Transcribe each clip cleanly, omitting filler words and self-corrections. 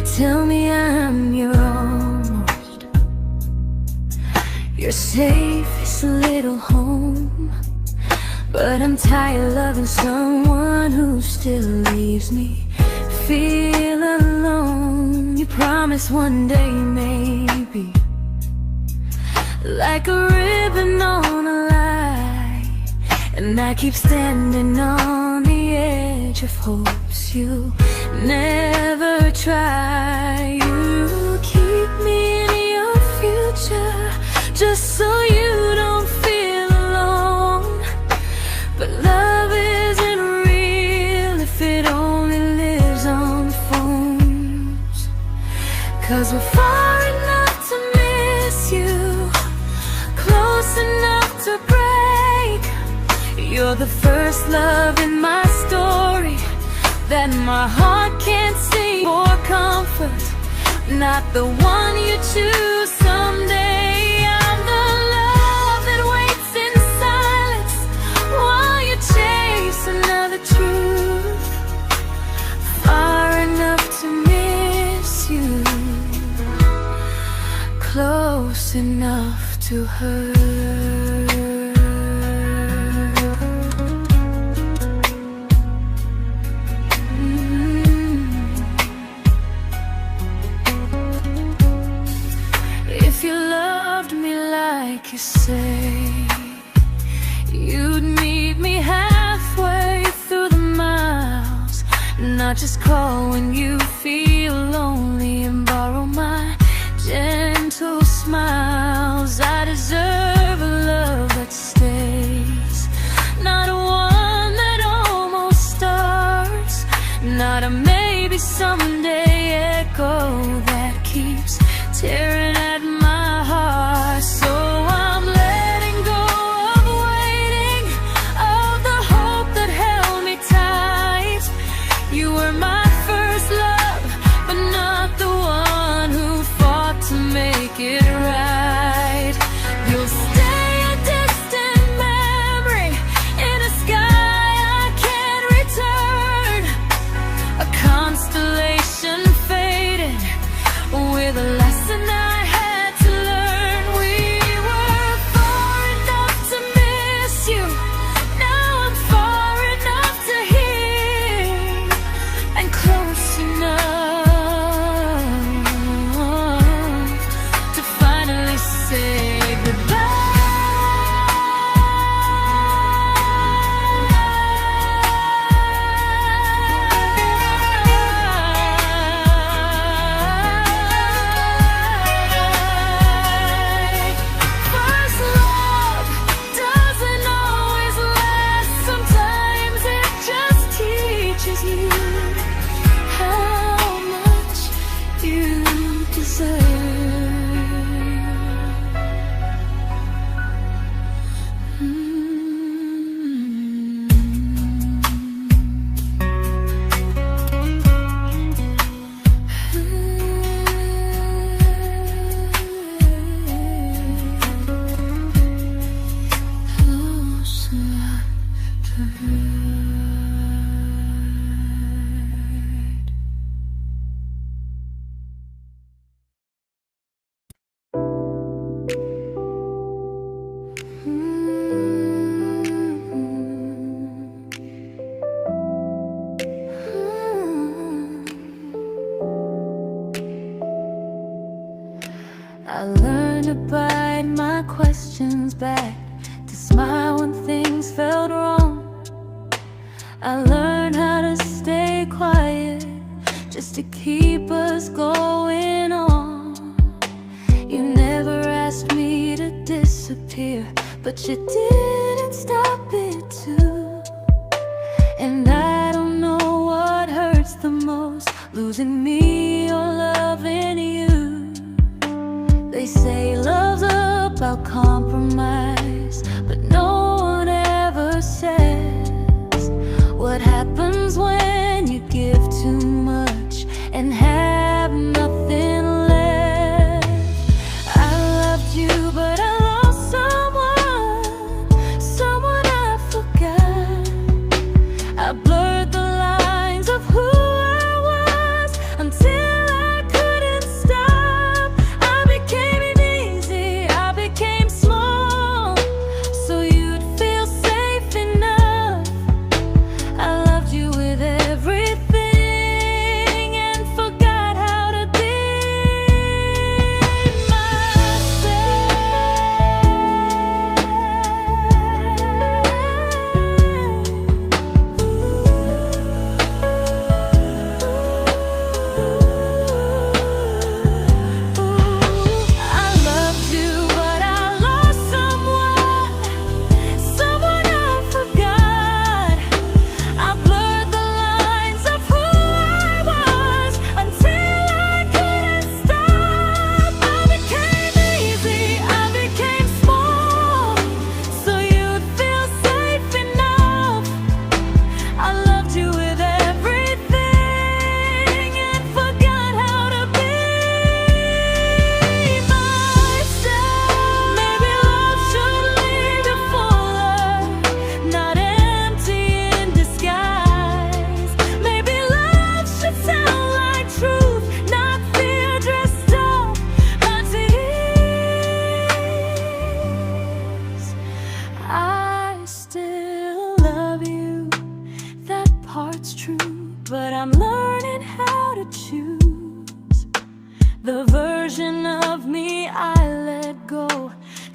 tell me I'm your almost, your safest little home. But I'm tired loving someone who still leaves me feel alone. You promise one day maybe, like a ribbon on a line, and I keep standing on the edge of hopes you never try. You keep me in your future just so you don't feel alone. But love isn't real if it only lives on phones. 'Cause we're far enough to miss you, close enough to break. You're the first love in my story that my heart can't see for comfort, not the one you choose someday. I'm the love that waits in silence while you chase another truth. Far enough to miss you, close enough to hurt. If you loved me like you say, you'd meet me halfway through the miles, not just call when you feel lonely and borrow my gentle smiles. I deserve a love that stays, not one that almost starts, not a maybe someday echo that keeps tearing at my heart. So I'm letting go of waiting, of the hope that held me tight. You were my first love, but not the one who fought to make it right. You'll stay a distant memory in a sky I can't return, a constellation faded with a lesson I had to learn. We were far enough to miss you, now I'm far enough to hear, and close enough to finally say goodbye. First love doesn't always last, sometimes it just teaches you how much you deserve. Close enough to hurt. I learned to bite my questions back, to smile when things felt wrong. I learned how to stay quiet just to keep us going on. You never asked me to disappear, but you didn't stop it too. And I don't know what hurts the most, losing me or loving you. They say love's about compromise, but no one ever says what happens when you give too much and have nothing left. I loved you, but I lost someone I forgot. I blurred the lines of who I was until I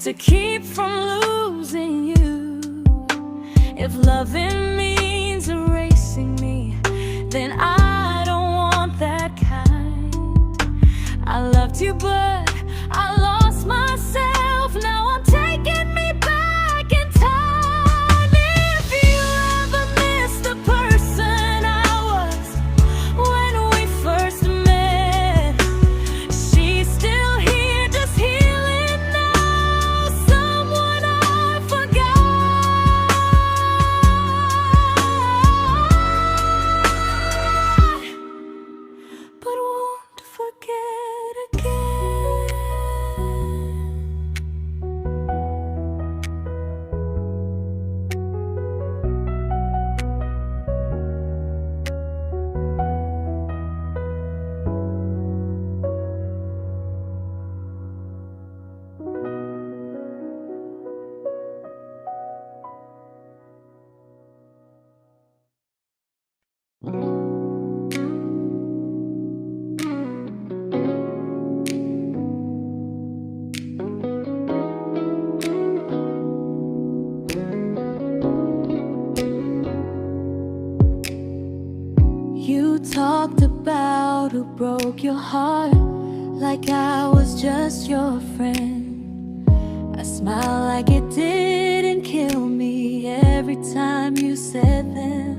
to keep from losing you. If loving means erasing me, then I don't want that kind. I loved you, but I lost myself. Now I'm taking me back in time. If you ever miss the person I was when we first met, she's still here, just healing now. Someone I forgot, but won't forget again. You talked about who broke your heart, like I was just your friend. I smiled like it didn't kill me every time you said them.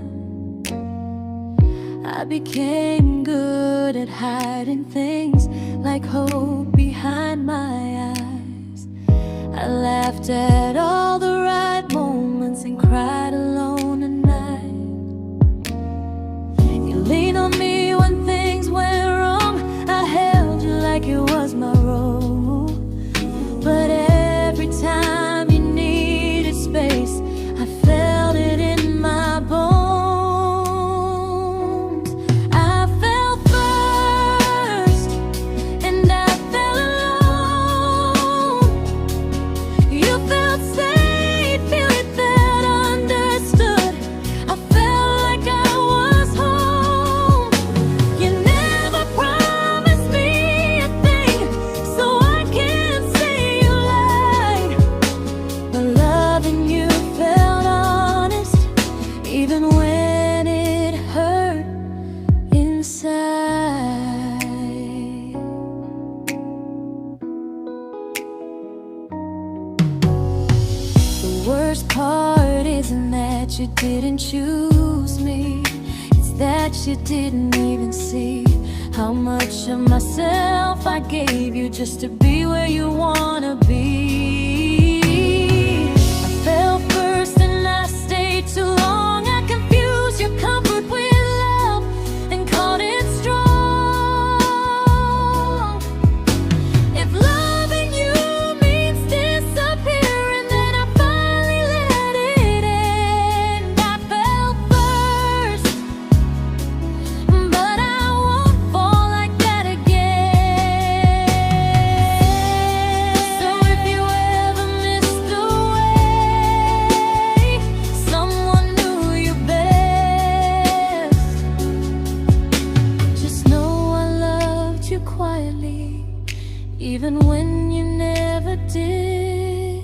I became good at hiding things like hope behind my eyes. I laughed at all the right moments and cried alone at night. You leaned on me when things went wrong. I held you like it was my role. But every time you needed space, I felt it in my bones. I fell first, and I fell alone. You felt safe, feeling that understood. I felt like I was home. You never promised me a thing, so I can't say you lied. But loving you felt honest, even when it hurt inside. The worst part isn't that you didn't choose me, it's that you didn't even see how much of myself I gave you just to be where you wanna be. I fell first and I stayed too long. I confused your comfort with love and called it strong. If loving you means disappearing, then I finally let it end. I fell first, but I won't fall like that again. So if you ever missed the way someone knew you best, just know I loved you quietly, even when you never did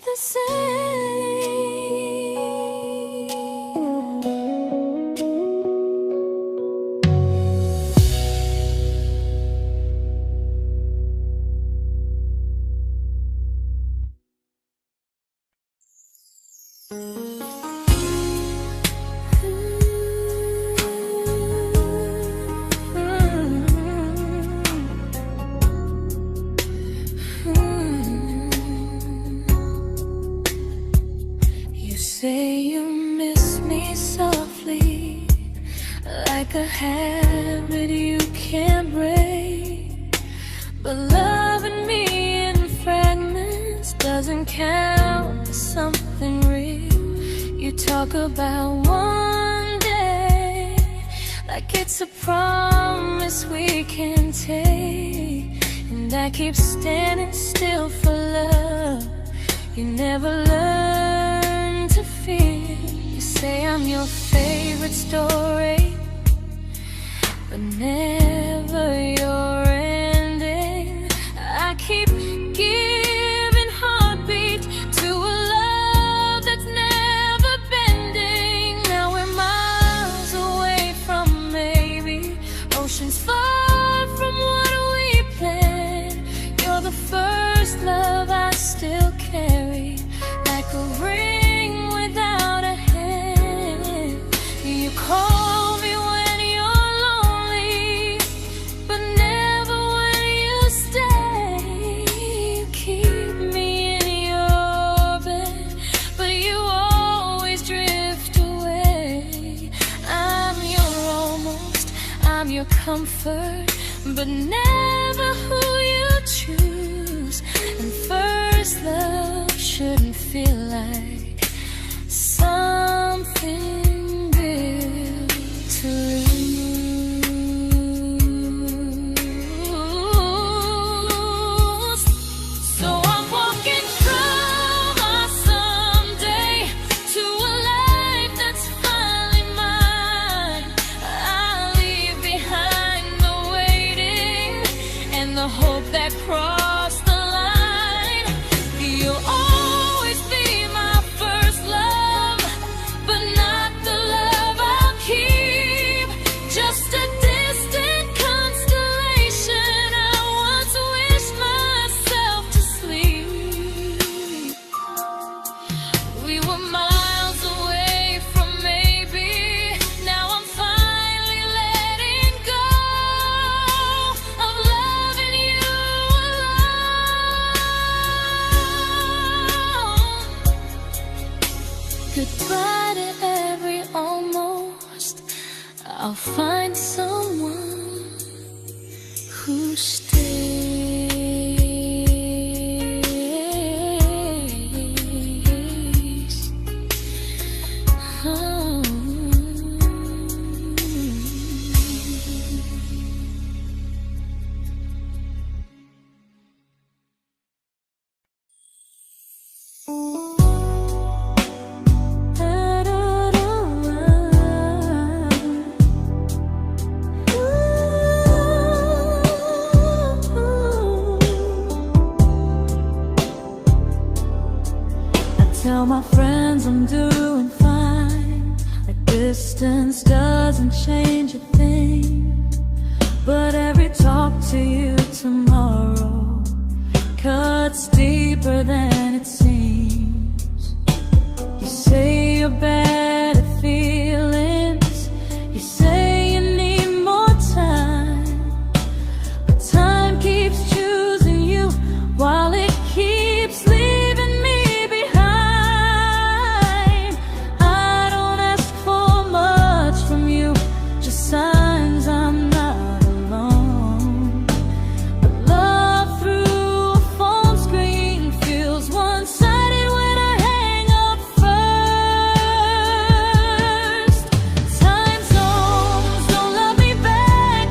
the same. You say you miss me softly, like a habit you can't break. But loving me in fragments doesn't count as something real. You talk about one day like it's a promise we can take, and I keep standing still for love. You never learn to feel. You say I'm your favorite story, but never your ending. I keep giving heart comfort, but never who you choose. And first love shouldn't feel like something built to lose. So I'm walking from my someday to a life that's finally mine. I'll leave behind the waiting and the hope that crossed the line. You'll always be my first love, but not the love I'll keep. Just a distant constellation I once wished myself to sleep. We were miles away from maybe. Now I'm finally letting go of loving you alone. Goodbye to every almost. I'll find someone who stays. Oh. Tell my friends I'm doing fine, like distance doesn't change a thing. But every talk to you tomorrow cuts deeper than it seems. You say you're bad at feelings, you say you need more time, but time keeps choosing you while it keeps leaving me behind. I don't ask for much from you, just signs I'm not alone. But love through a phone screen feels one-sided when I hang up first. Time zones don't love me back,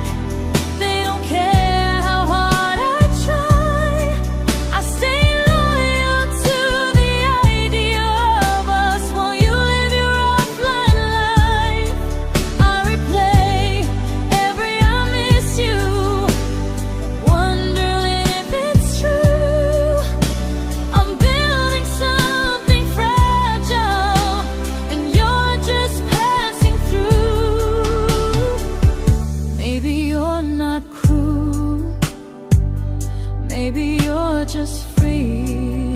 they don't care how hard I try. I stay loyal to the idea of us while you live your offline life. I replay every I miss you, wondering if it's true. I'm building something fragile, and you're just passing through. Maybe you're not cruel, maybe you're just free.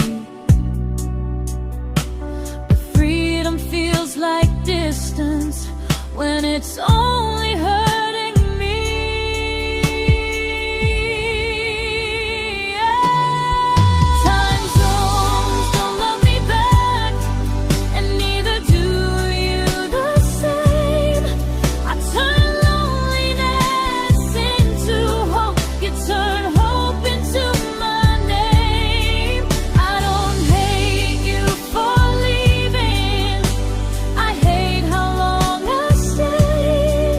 But freedom feels like distance when it's only hurting me. Time zones don't love me back, and neither do you the same. I turn loneliness into hope, you turn hope into my name. I don't hate you for leaving, I hate how long I stayed.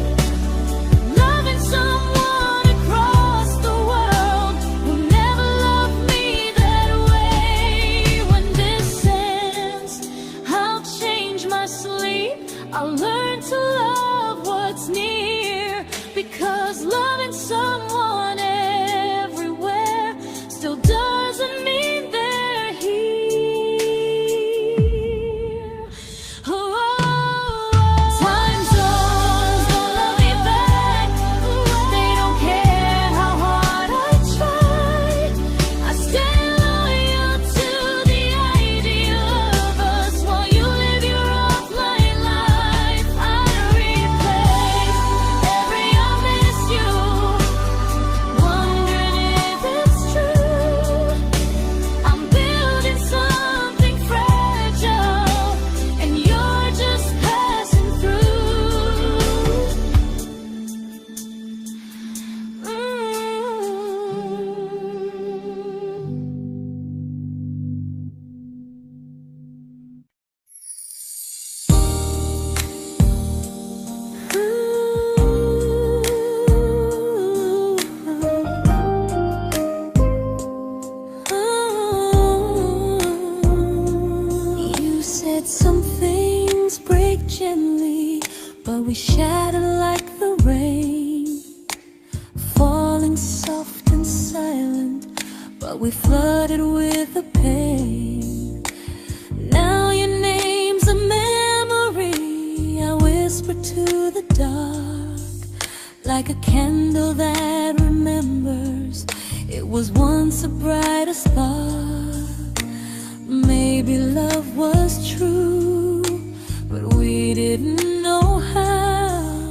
but we flooded with the pain. Now your name's a memory I whisper to the dark, like a candle that remembers it was once a brighter spark. Maybe love was true, but we didn't know how.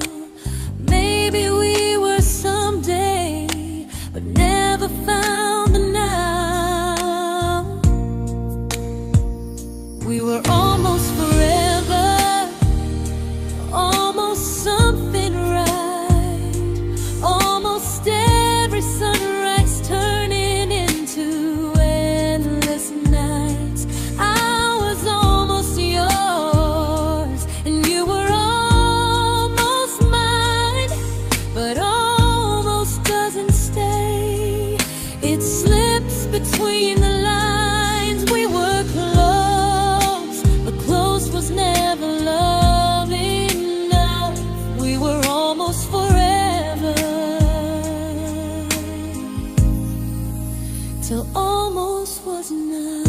Maybe we were someday, but never found the now. We were almost forever, almost something right, almost every sunrise turning into endless nights. I was almost yours, and you were almost mine, but almost doesn't stay. It slips between the lines. We were close, but close was never love enough. We were almost forever, till almost was enough.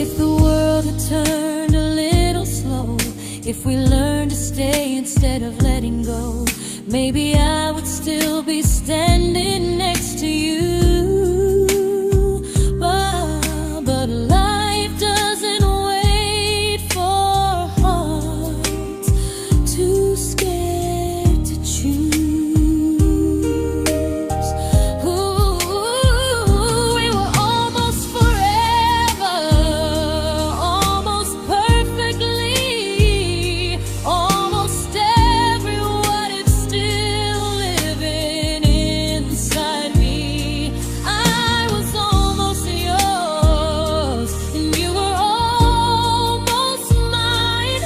If the world had turned a little slow, if we learned to stay instead of letting go, maybe I would still be standing next to you. But life doesn't wait for hearts too scared to choose. Ooh, we were almost forever, almost perfectly, almost every what if still living inside me. I was almost yours, and you were almost mine,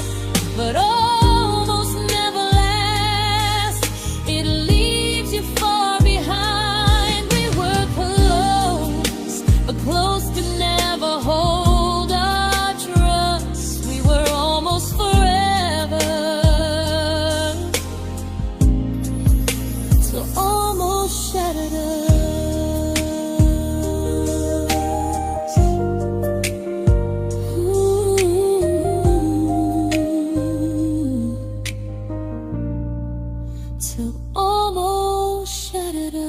but almost never lasts. It leaves you far behind. We were close, but close could never hold our trust. We were almost forever, till almost shattered us. Ooh, till almost shattered us.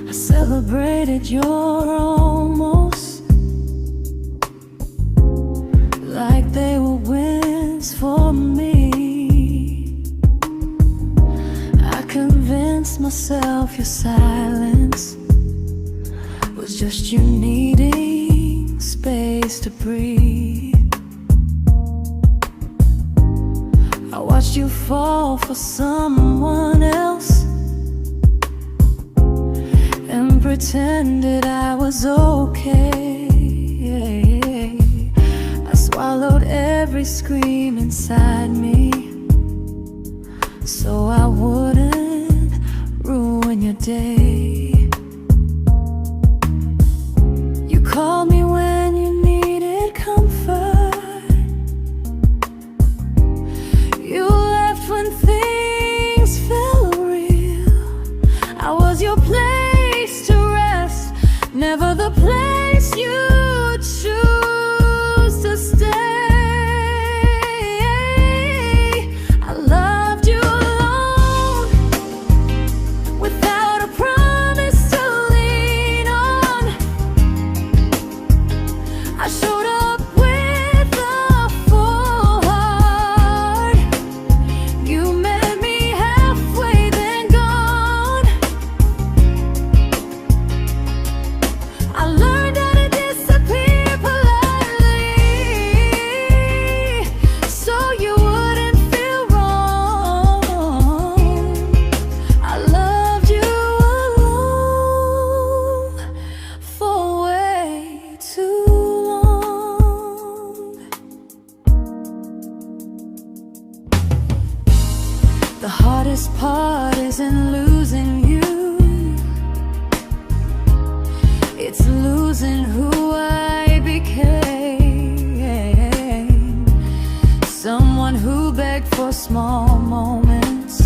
I celebrated your almost like they were wins for me. I convinced myself your silence was just you needing space to breathe. I watched you fall for someone else and pretended I was okay. I swallowed every scream inside me so I wouldn't ruin your day. You called me when you needed comfort. You left when things felt real. I was your place to rest, never the place you'd choose to stay. I loved you alone, without a promise. The hardest part isn't losing you, it's losing who I became. Someone who begged for small moments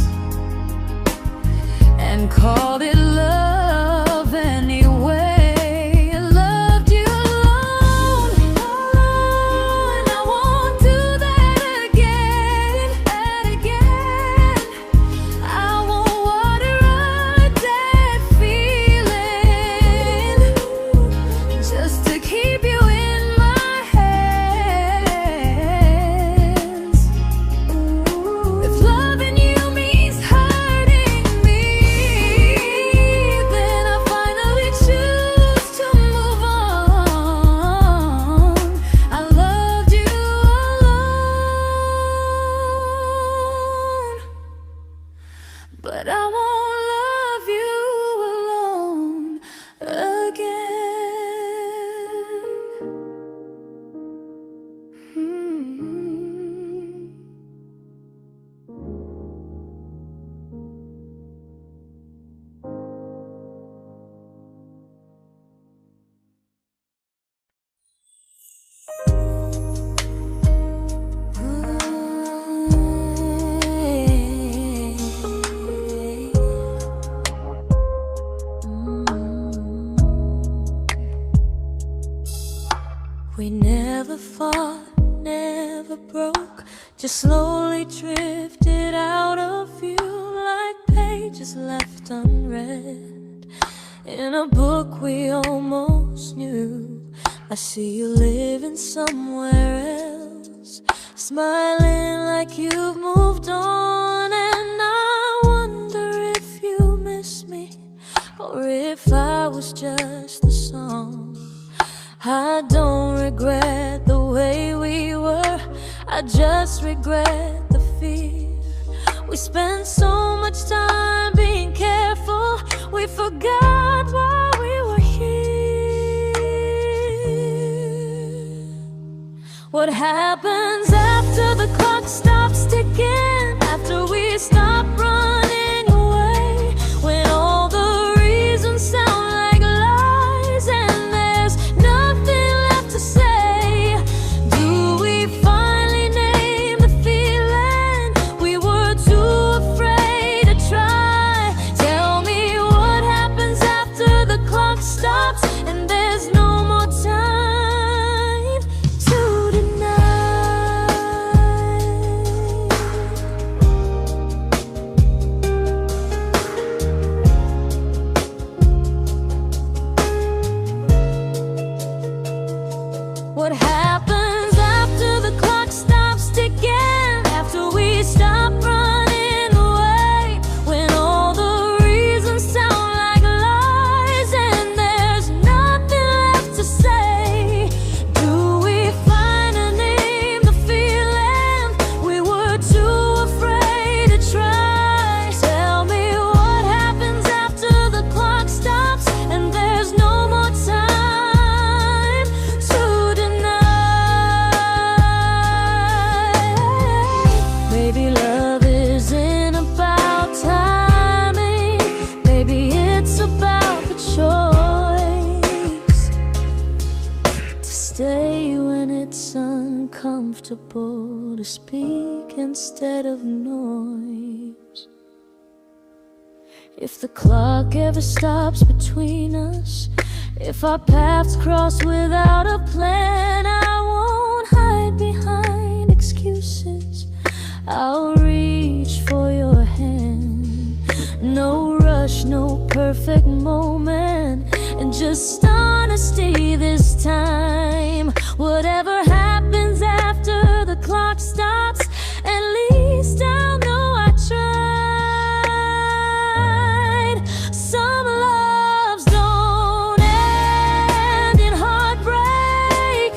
and called it love anyway. Loved you alone, and I won't do that again, I won't water a dead feeling just to keep you in my hands. If loving you means hurting me, then I finally choose to move on. I loved you alone, but I won't love you alone again. We never fought, never broke, just slowly drifted out of view like pages left unread in a book we almost knew. I see you living somewhere else, smiling like you've moved on, and I wonder if you miss me or if I was just a song. I don't regret the way we were, I just regret the fear. We spent so much time being careful, we forgot why we were here. What happens after the clock stops ticking, after we stop running away, when all the reasons sound like lies and there's nothing left to say? Do we finally name the feeling we were too afraid to try? Tell me what happens after the clock stops and there's no more time to deny. What happens after the clock stops ticking, after we stop running away, when all the reasons sound like lies and there's nothing left to say? Do we finally name the feeling we were too afraid to try? Tell me what happens after the clock stops and there's no more time to deny. Maybe love isn't about timing, maybe it's about the choice to stay when it's uncomfortable, to speak instead of noise. If the clock ever stops between us, if our paths cross without a plan, I won't hide behind excuses, I'll reach for your hand. No rush, no perfect moment, and just honesty this time. Whatever happens after the clock stops, at least I'll know I tried. Some loves don't end in heartbreak,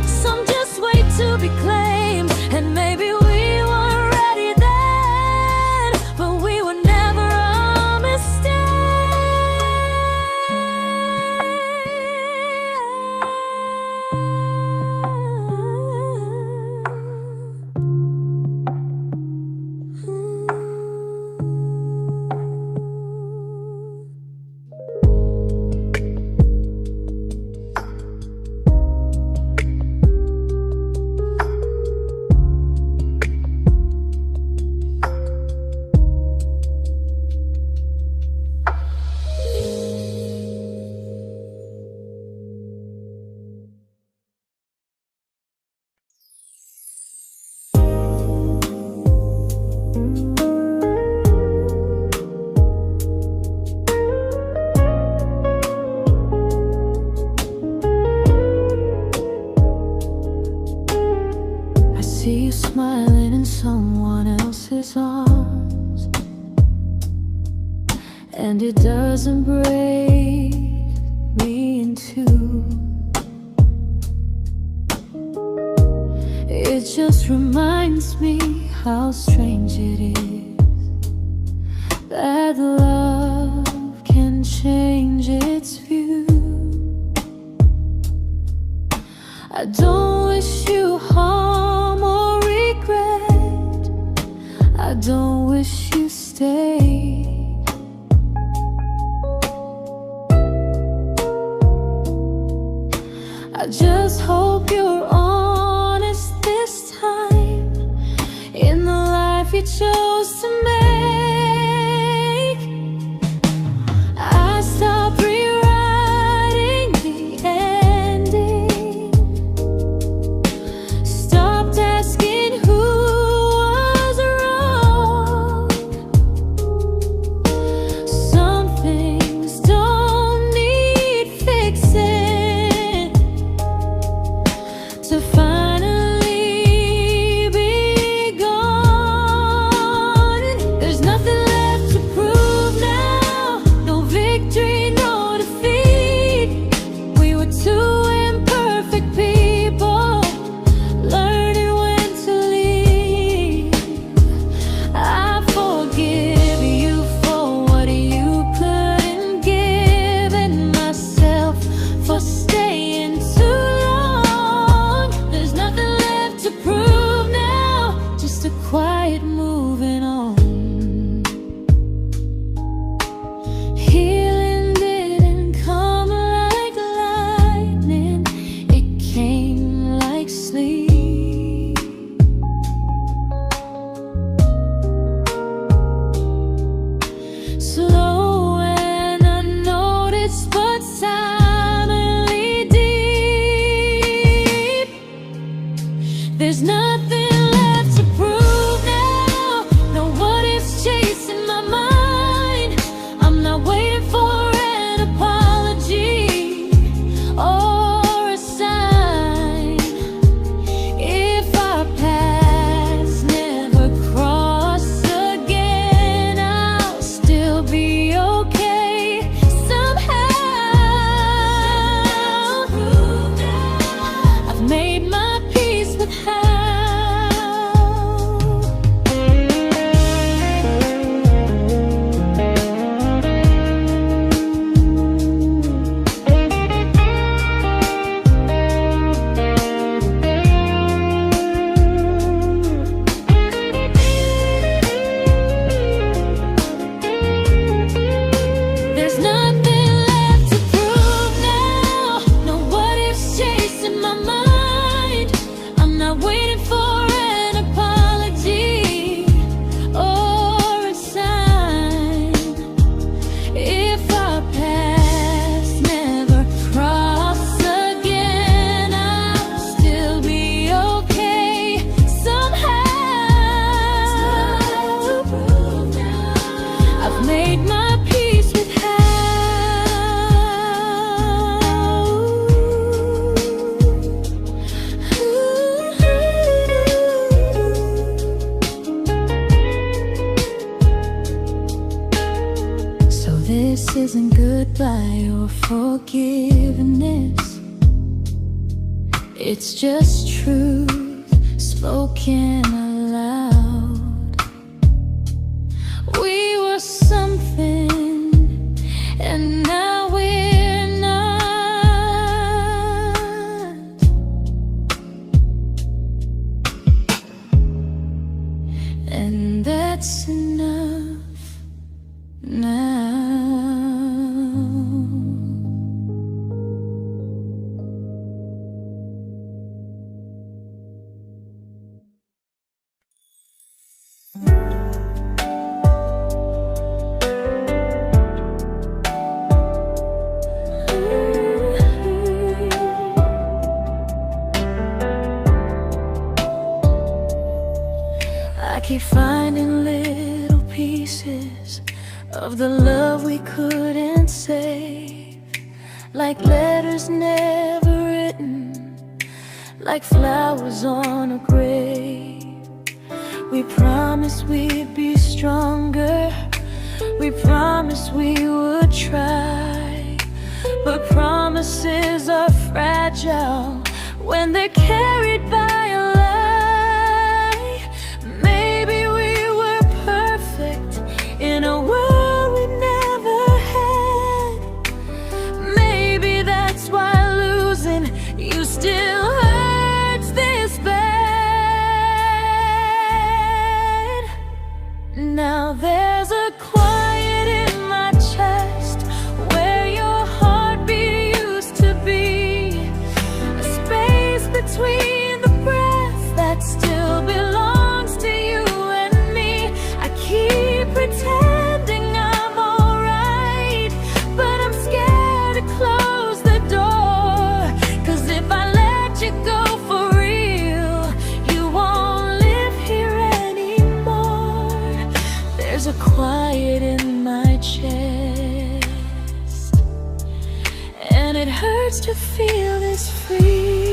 some just wait to be claimed, and maybe we weren't ready then, but we were never a mistake. in someone else's arms, and it doesn't break me in two. It just reminds me how strange it is that love can change its view. I don't wish you harm or regret. I don't wish you stay. I just hope you're honest this time in the life you chose to make. I stopped rewriting the ending, stopped asking who was wrong. Some things don't need fixing to finally be gone. There's nothing left to prove now, no victory, no defeat. We were two imperfect people, learning when to leave. I forgive you for what you couldn't give, and myself for staying too long. There's nothing left to prove now, just a quiet moving on. Healing didn't come like lightning, it came like sleep. Slow and unnoticed, but silently deep. There's nothing left to prove now, no what ifs chasing my mind. I'm not waiting for an apology or a sign. If our paths never cross again, I'll still be okay somehow. I've made my peace with how. There's nothing left to prove now, no what ifs chasing my mind. I'm not waiting for an apology or a sign. If our paths never cross again, I'll still be okay somehow. I've made my peace with how. So this isn't goodbye or forgiveness, it's just truth spoken aloud. We were something, and now we're not. And that's enough now. I keep finding little pieces of the love we couldn't save, like letters never written, like flowers on a grave. We promised we'd be stronger. We promised we would try. But promises are fragile when they're carried by a lie. Maybe we were perfect in a world we never had. Maybe that's why losing you still hurts this bad. Now there's a quiet in my chest where your heartbeat used to be, a space between the breaths that still belongs to you and me. I keep pretending I'm alright, but I'm scared to close the door. 'Cause if I let you go for real, you won't live here anymore. There's a quiet in my chest, and it hurts to feel this free.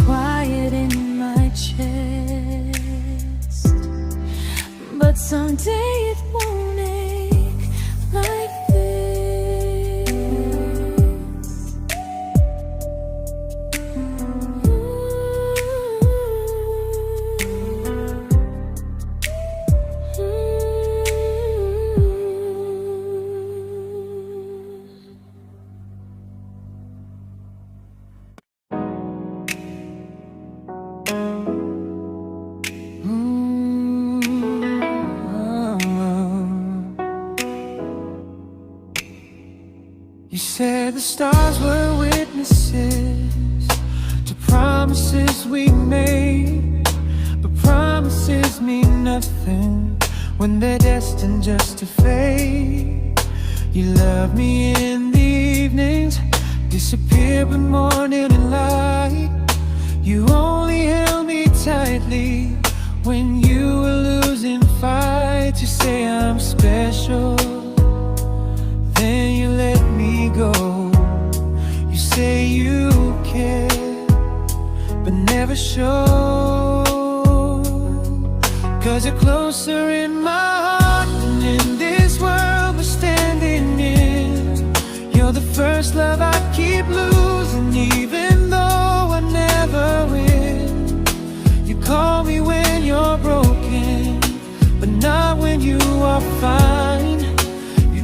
Quiet in my chest, but someday it won't ache like this. You said the stars were witnesses to promises we made, but promises mean nothing when they're destined just to fade. You love me in the evenings, disappear when morning and light. You only held me tightly when you were losing fights. You say I'm special, then you let me go. You say you care, but never show. 'Cause you're closer in my heart than in this world we're standing in. You're the first love I keep losing, even though I never win. You call me when you're broken, but not when you are fine.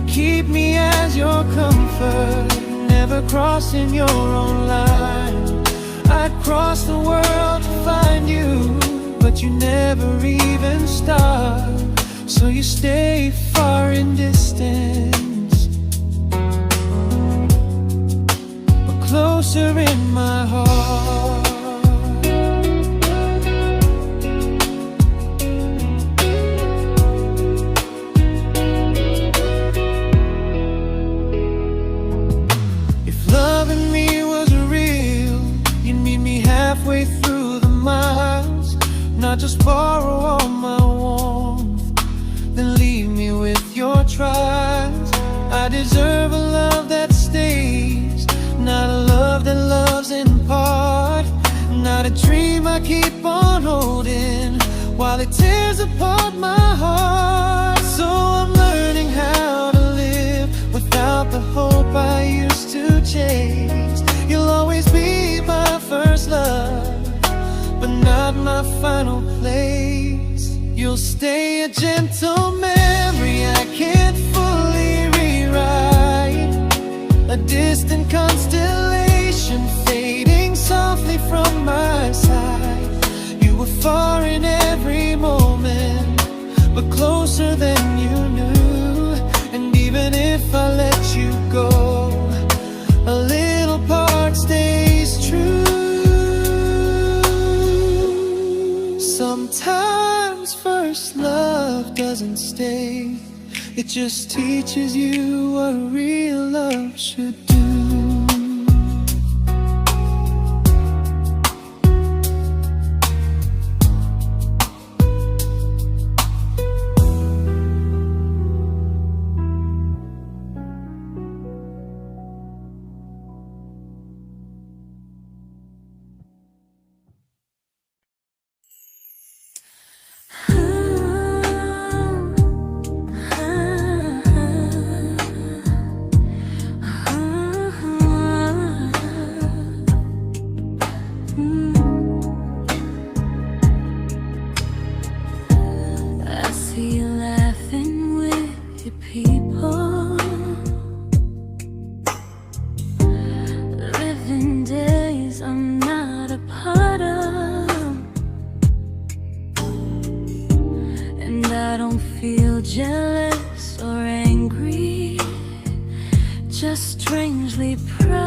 Keep me as your comfort, never crossing your own line. I'd cross the world to find you, but you never even start. So you stay far in distance, but closer in my heart. Halfway through the miles, not just borrow all my warmth, then leave me with your trials. I deserve a love that stays, not a love that loves in part. Not a dream I keep on holding while it tears apart my heart. So I'm learning how to live without the hope I used to chase. You'll always be my first love, but not my final place. You'll stay a gentle memory I can't fully rewrite, a distant constellation fading softly from my side. You were far in every moment, but closer than you knew. And even if I let you go, a little part stays true. Sometimes first love doesn't stay, it just teaches you what real love should do. Jealous or angry, just strangely proud.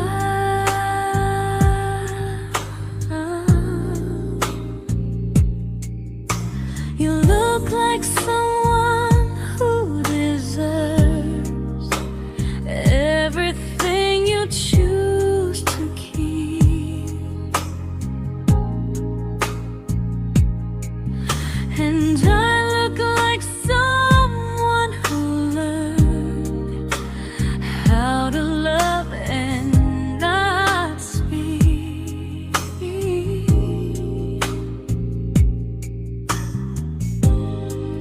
You look like someone who deserves everything you choose to keep. And I look like someone who learned how to love and not speak.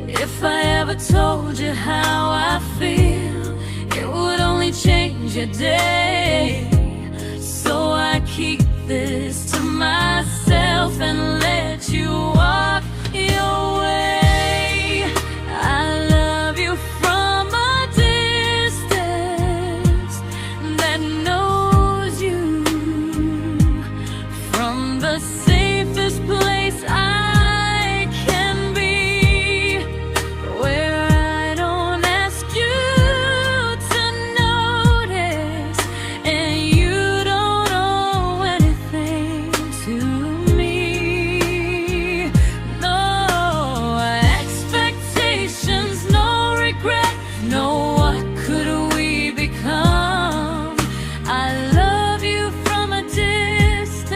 If I ever told you how I feel, it would only change your day. So I keep this to myself and let you walk your way. I love you from a distance that knows you, from the safest place I can be, where I don't ask you to notice and you don't owe anything to me. No expectations, no regret, no what could we become. I love you from a distance,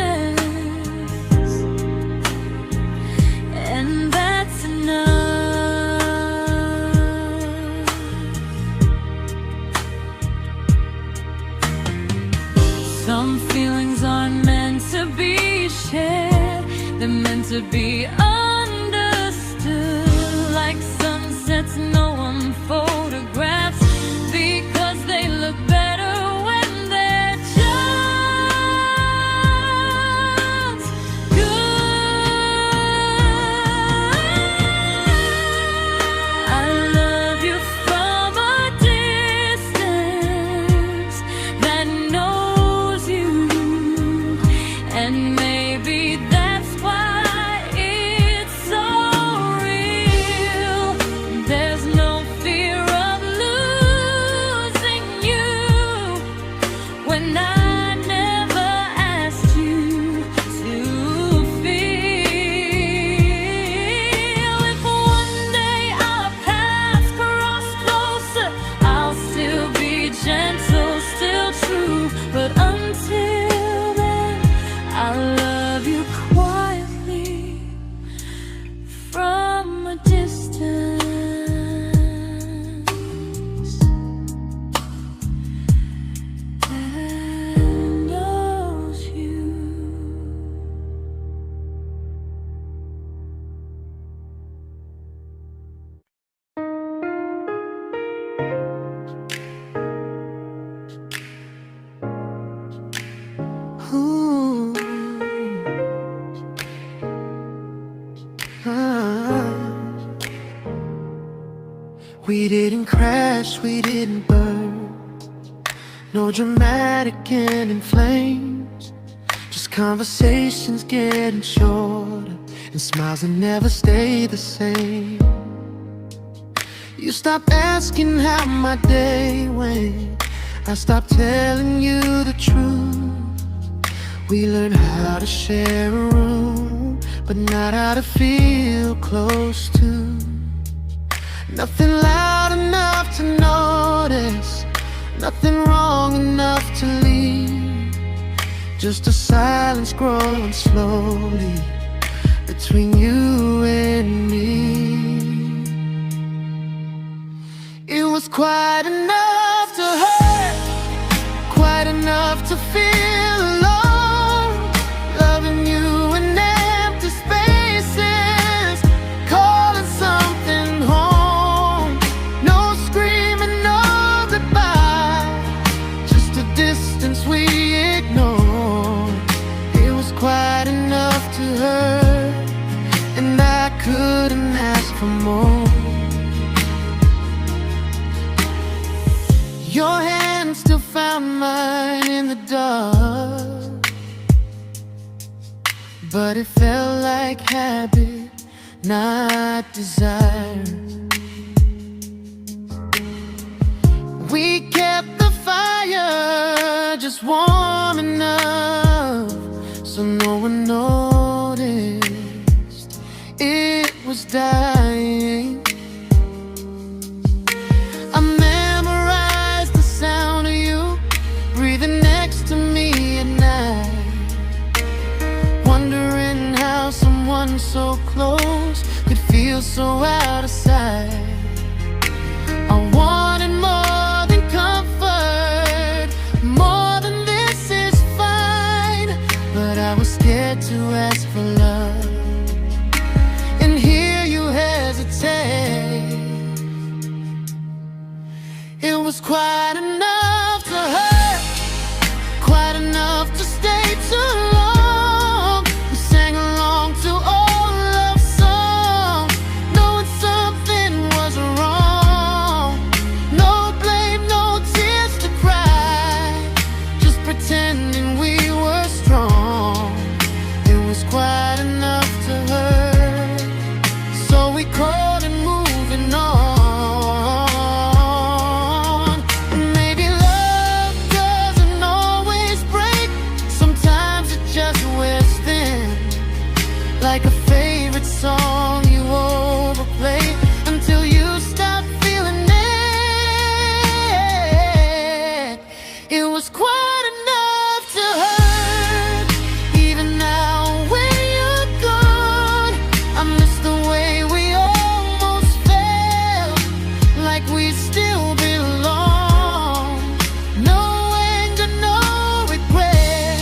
and that's enough. Some feelings aren't meant to be shared, they're meant to be understood, like sunsets no one photographs, because they look better when they're just good. I love you from a distance that knows you, and maybe that's why it's so real. There's no fear of losing you when I never asked you to feel. If one day our paths cross closer, I'll still be gentle, still true. But until then, I love you quietly from a distance that knows you. Ooh. Ah. We didn't crash, we didn't burn. No dramatic end in flames. Just conversations getting shorter, and smiles that never stay the same. You stopped asking how my day went. I stopped telling you the truth. We learned how to share a room, but not how to feel close to. Nothing loud enough to notice, nothing wrong enough to leave. Just a silence growing slowly between you and me. It was quite enough to hurt, quite enough to feel alone. Loving you in empty spaces, calling something home. No screaming, no goodbye, just a distance we ignored. It was quite enough to hurt, and I couldn't ask for more. Your hand still found mine in the dark, but it felt like habit, not desire. We kept the fire just warm enough so no one noticed it was dying. I memorized the sound of you breathing next to me at night, wondering how someone so close could feel so out of sight. I wanted more than comfort, more than this is fine, but I was scared to ask for love, and here you hesitate. It was quite enough to hurt, quite enough to stay too long. We sang along to old love songs, knowing something was wrong. No blame, no tears to cry, just pretending we were strong. It was quite enough to hurt, so we called it moving on. Like a favorite song you overplay until you stop feeling it. It was quite enough to hurt. Even now when you're gone, I miss the way we almost felt, like we still belong. No anger, no regret,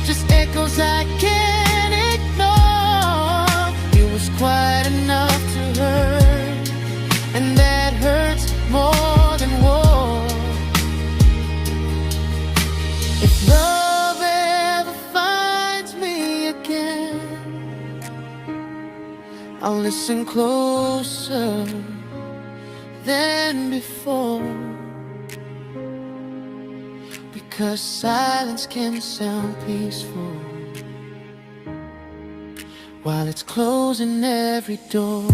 just echoes I can't. Quite enough to hurt, and that hurts more than war. If love ever finds me again, I'll listen closer than before, because silence can sound peaceful while it's closing every door.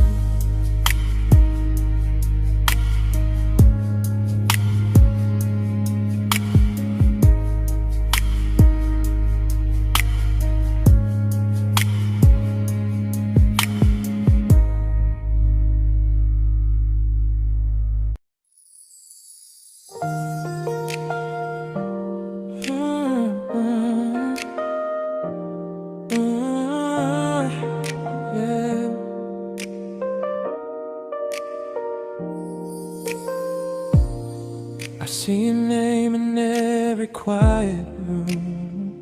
I see your name in every quiet room,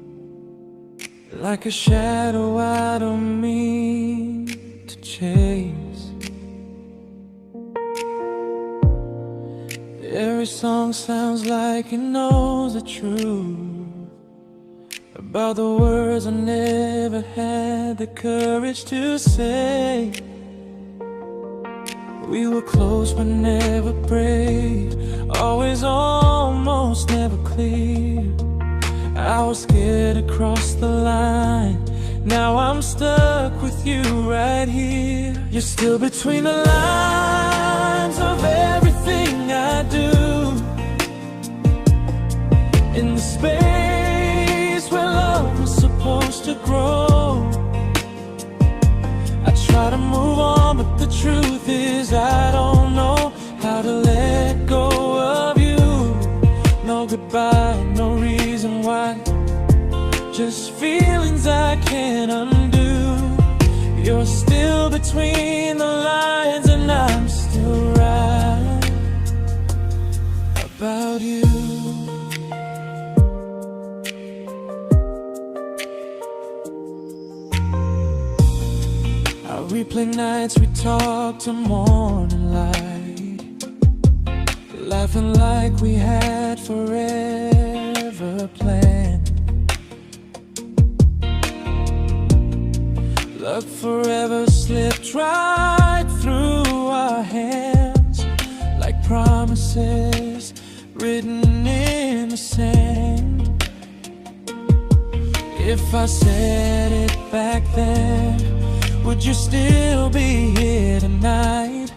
like a shadow I don't mean to chase. Every song sounds like it knows the truth about the words I never had the courage to say. We were close but never prayed, always almost, never clear. I was scared to cross the line, now I'm stuck with you right here. You're still between the lines of everything I do, in the space where love was supposed to grow. I try to move on, but the truth is I don't know how to let go of you. No goodbye, no reason why, just feelings I can't undo. You're still between the lines and I'm still right about you. I replay nights we talk to morning light, laughing like we had forever planned. Luck forever slipped right through our hands, like promises written in the sand. If I said it back then, would you still be here tonight?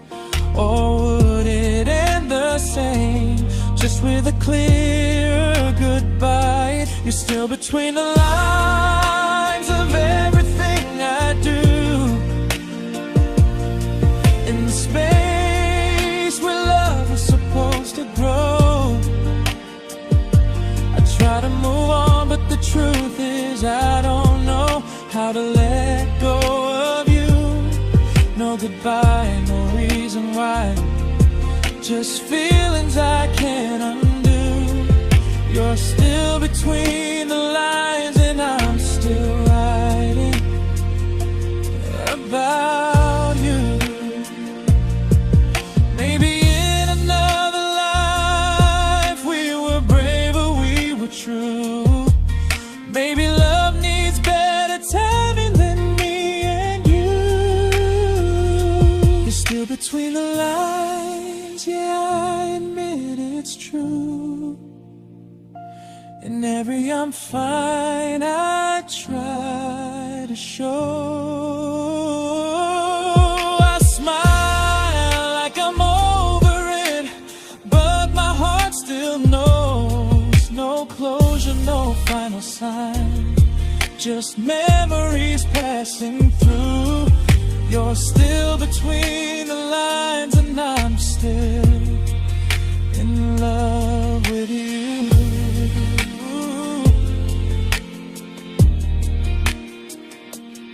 Or would it end the same, just with a clear goodbye? You're still between the lines of everything I do, in the space where love was supposed to grow. I try to move on, but the truth is I don't know how to let go of you. No goodbye, no reason why, just feelings I can't undo. You're still between the lines and I'm still writing about you. Maybe in another life we were braver, we were true. Maybe love needs better timing than me and you. You're still between the lines, yeah, I admit it's true. In every I'm fine I try to show. I smile like I'm over it, but my heart still knows. No closure, no final sign, just memories passing through. You're still between the lines and I'm still in love with you.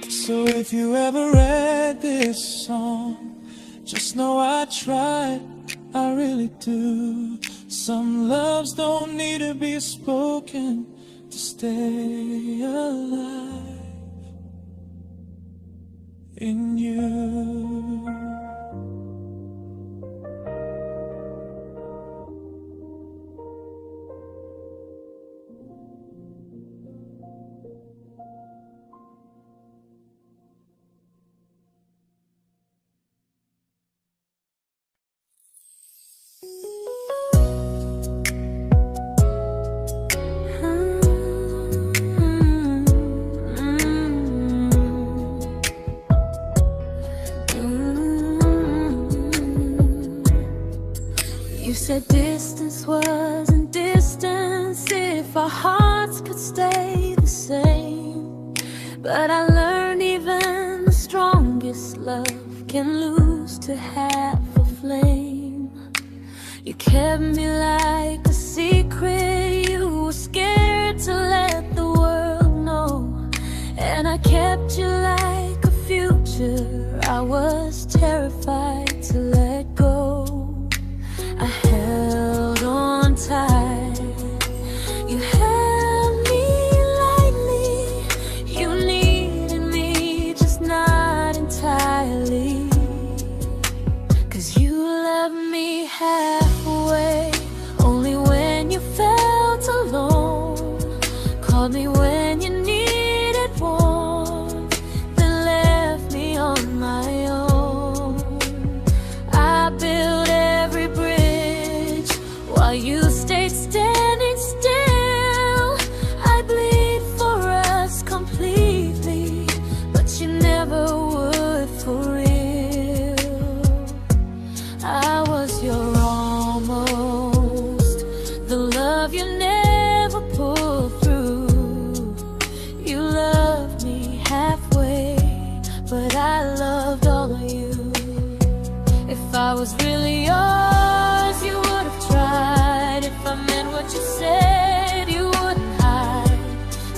So if you ever read this song, just know I tried, I really do. Some loves don't need to be spoken to stay alive in you. You said distance wasn't distance if our hearts could stay the same. But I learned even the strongest love can lose to half a flame. You kept me like a secret, you were scared to let the world know. And I kept you like a future, I was terrified to let go. I held on tight, you held me lightly. You needed me, just not entirely. 'Cause you loved me halfway, only when you felt alone. Called me when you needed warmth, then left me on my own. was really yours, you would have tried. If I meant what you said, you wouldn't hide.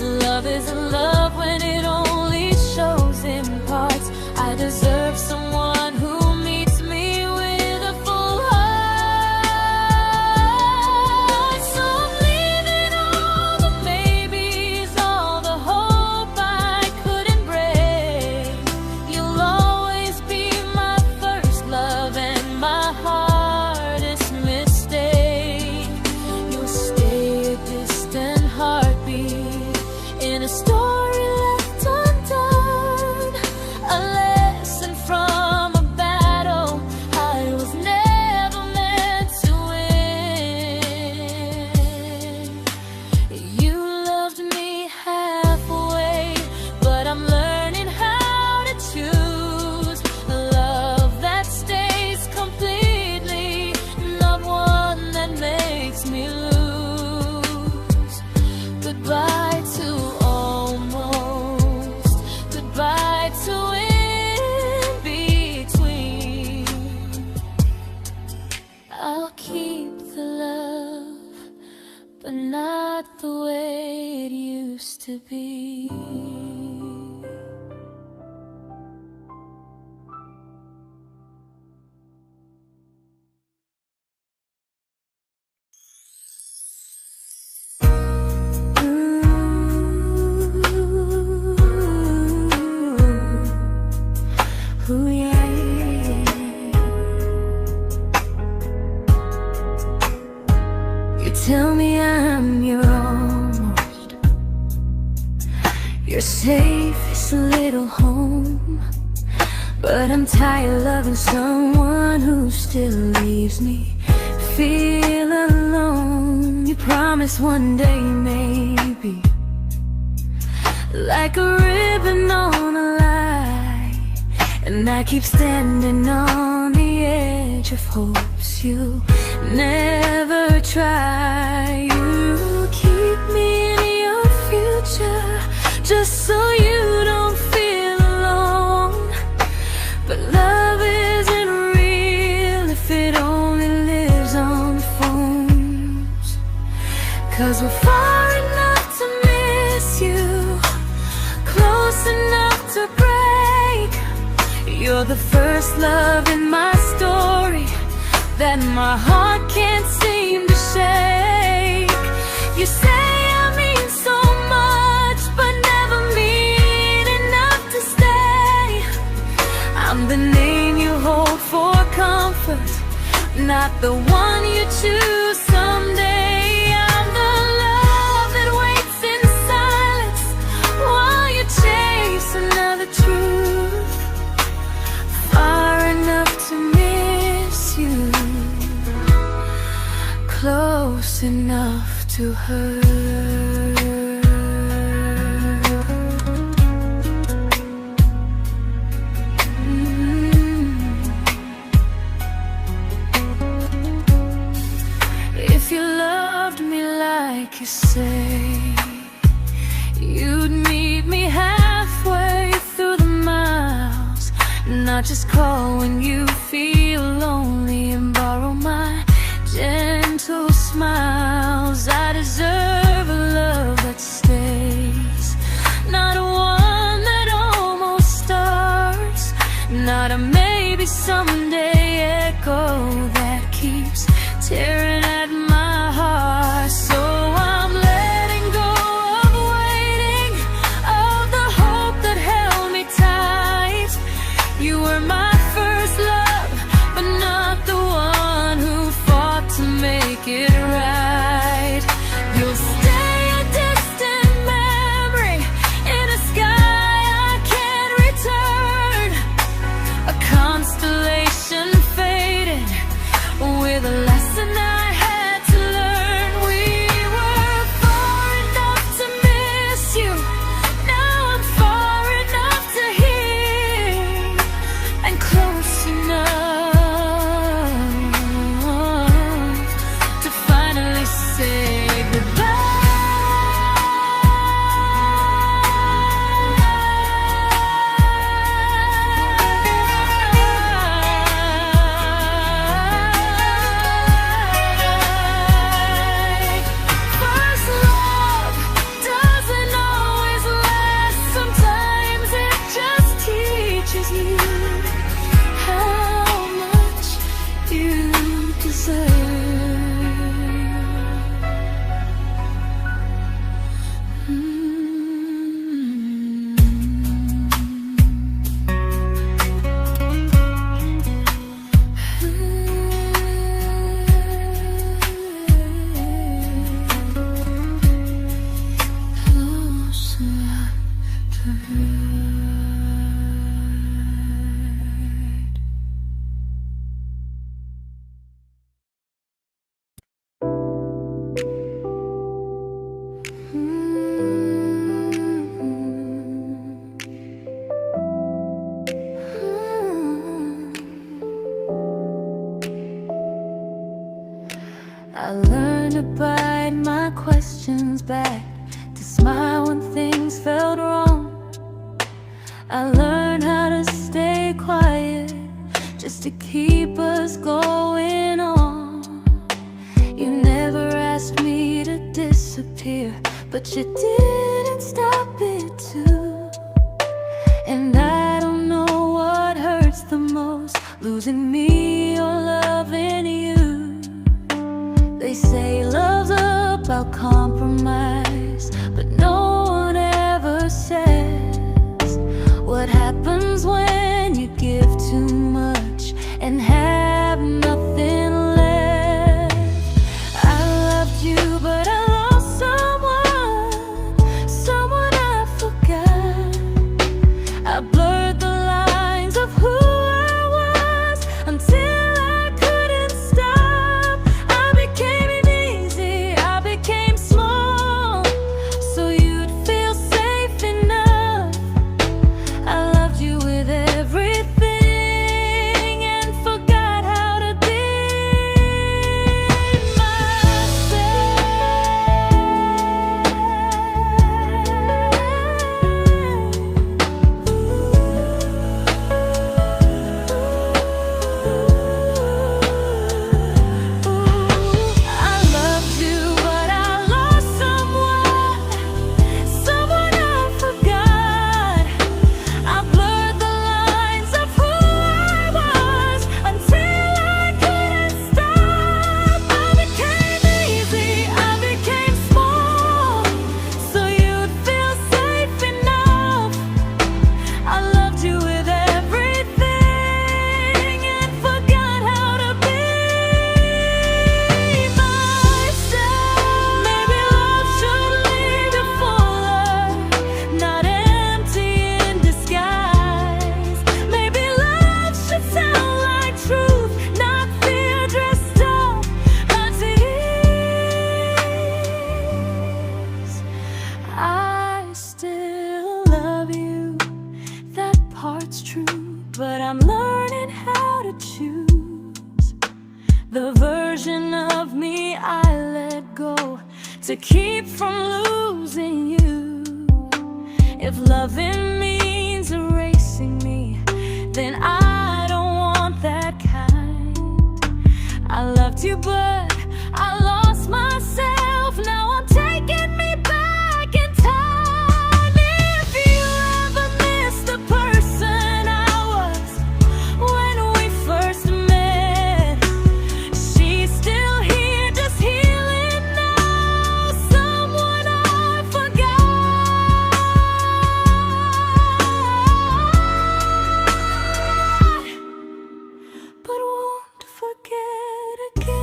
Love isn't love when it only shows in parts. I deserve someone who meets me with a full heart. So I'm leaving all the maybes, all the hope I couldn't break. You'll always be my first love and my hardest mistake. You'll stay a distant heartbeat in a story left undone, a lesson from a battle I was never meant to win. You loved me halfway, but I'm learning how to choose a love that stays completely, not one that makes me lose. Goodbye to almost, goodbye to in between. I'll keep the love, but not the way it used to be. Ooh, yeah, you tell me I'm your almost, your safest little home. But I'm tired loving someone who still leaves me feel alone. You promise one day maybe, like a ribbon on a line, and I keep standing on the edge of hopes you'll never try. You keep me in your future just so you don't feel alone. But love isn't real if it only lives on phones. 'Cause we're far enough to miss you, close enough to break. You're the first love in my story that my heart can't seem to shake. You say I mean so much, but never mean enough to stay. I'm the name you hold for comfort, not the one you choose someday. I'm the love that waits in silence while you chase another truth. Far enough to miss you, close enough to hurt. If you loved me like you say, you'd meet me halfway through the miles, not just call when you feel lonely and borrow my gentle smiles. I deserve a love that stays, not one that almost starts, not a maybe someday echo that keeps tearing at my heart. So I'm letting go of waiting, of the hope that held me tight. You were my first love, but not the one who fought to make it right. You'll stay a distant memory in a sky I can't return, a constellation faded with a lesson I had to learn. We I learned to bite my questions back, to smile when things felt wrong. I learned how to stay quiet, just to keep us going on. You never asked me to disappear, but you didn't stop it too. And I don't know what hurts the most, losing me or loving you. They say love's about compromise, but no one ever says what happens when you give too much and have nothing left. I loved you, but I lost someone I forgot. I blurred the lines of who I was until I couldn't stop. I became easy, I became small, so you'd feel safe enough. I loved you with everything and forgot how to be I loved you, but I lost someone I forgot. I blurred the lines of who I was until I couldn't stop. I became easy, I became small, so you'd feel safe enough. I loved you with everything and forgot how to be myself. Maybe love should leave you fuller, not empty in disguise. Maybe love should sound like truth, not fear dressed up as ease. I still love you, that part's true, but I'm learning how to choose the version of me I let go to keep from losing you. If loving means erasing me, then I don't want that kind. I loved you, but I lost myself. Now I'm taking me back in time. If you ever miss the person I was when we first met, she's still here, just healing now. Someone I forgot, but won't forget again.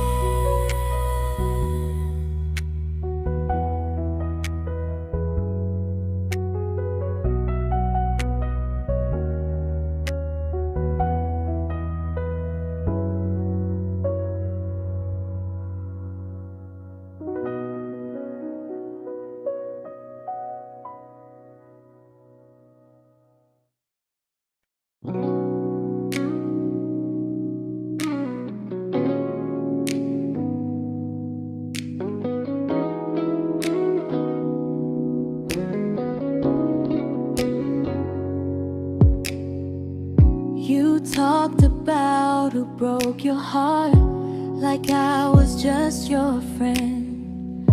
You talked about who broke your heart, like I was just your friend.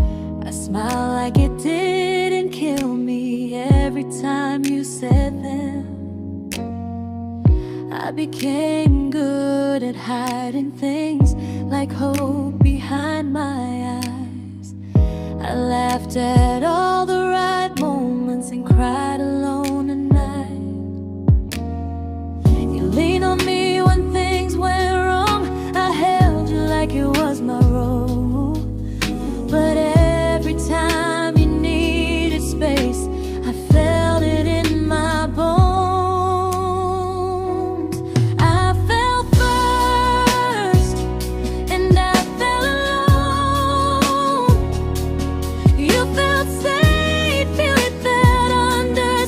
I smile like it didn't kill me every time you said them. I became good at hiding things like hope behind my eyes. I laughed at all the right moments and cried alone at night. You leaned on me when things went wrong. I held you like it was my role. But every time you needed space, I felt it in my bones. I fell first, and I fell alone. You felt safe, feel it that under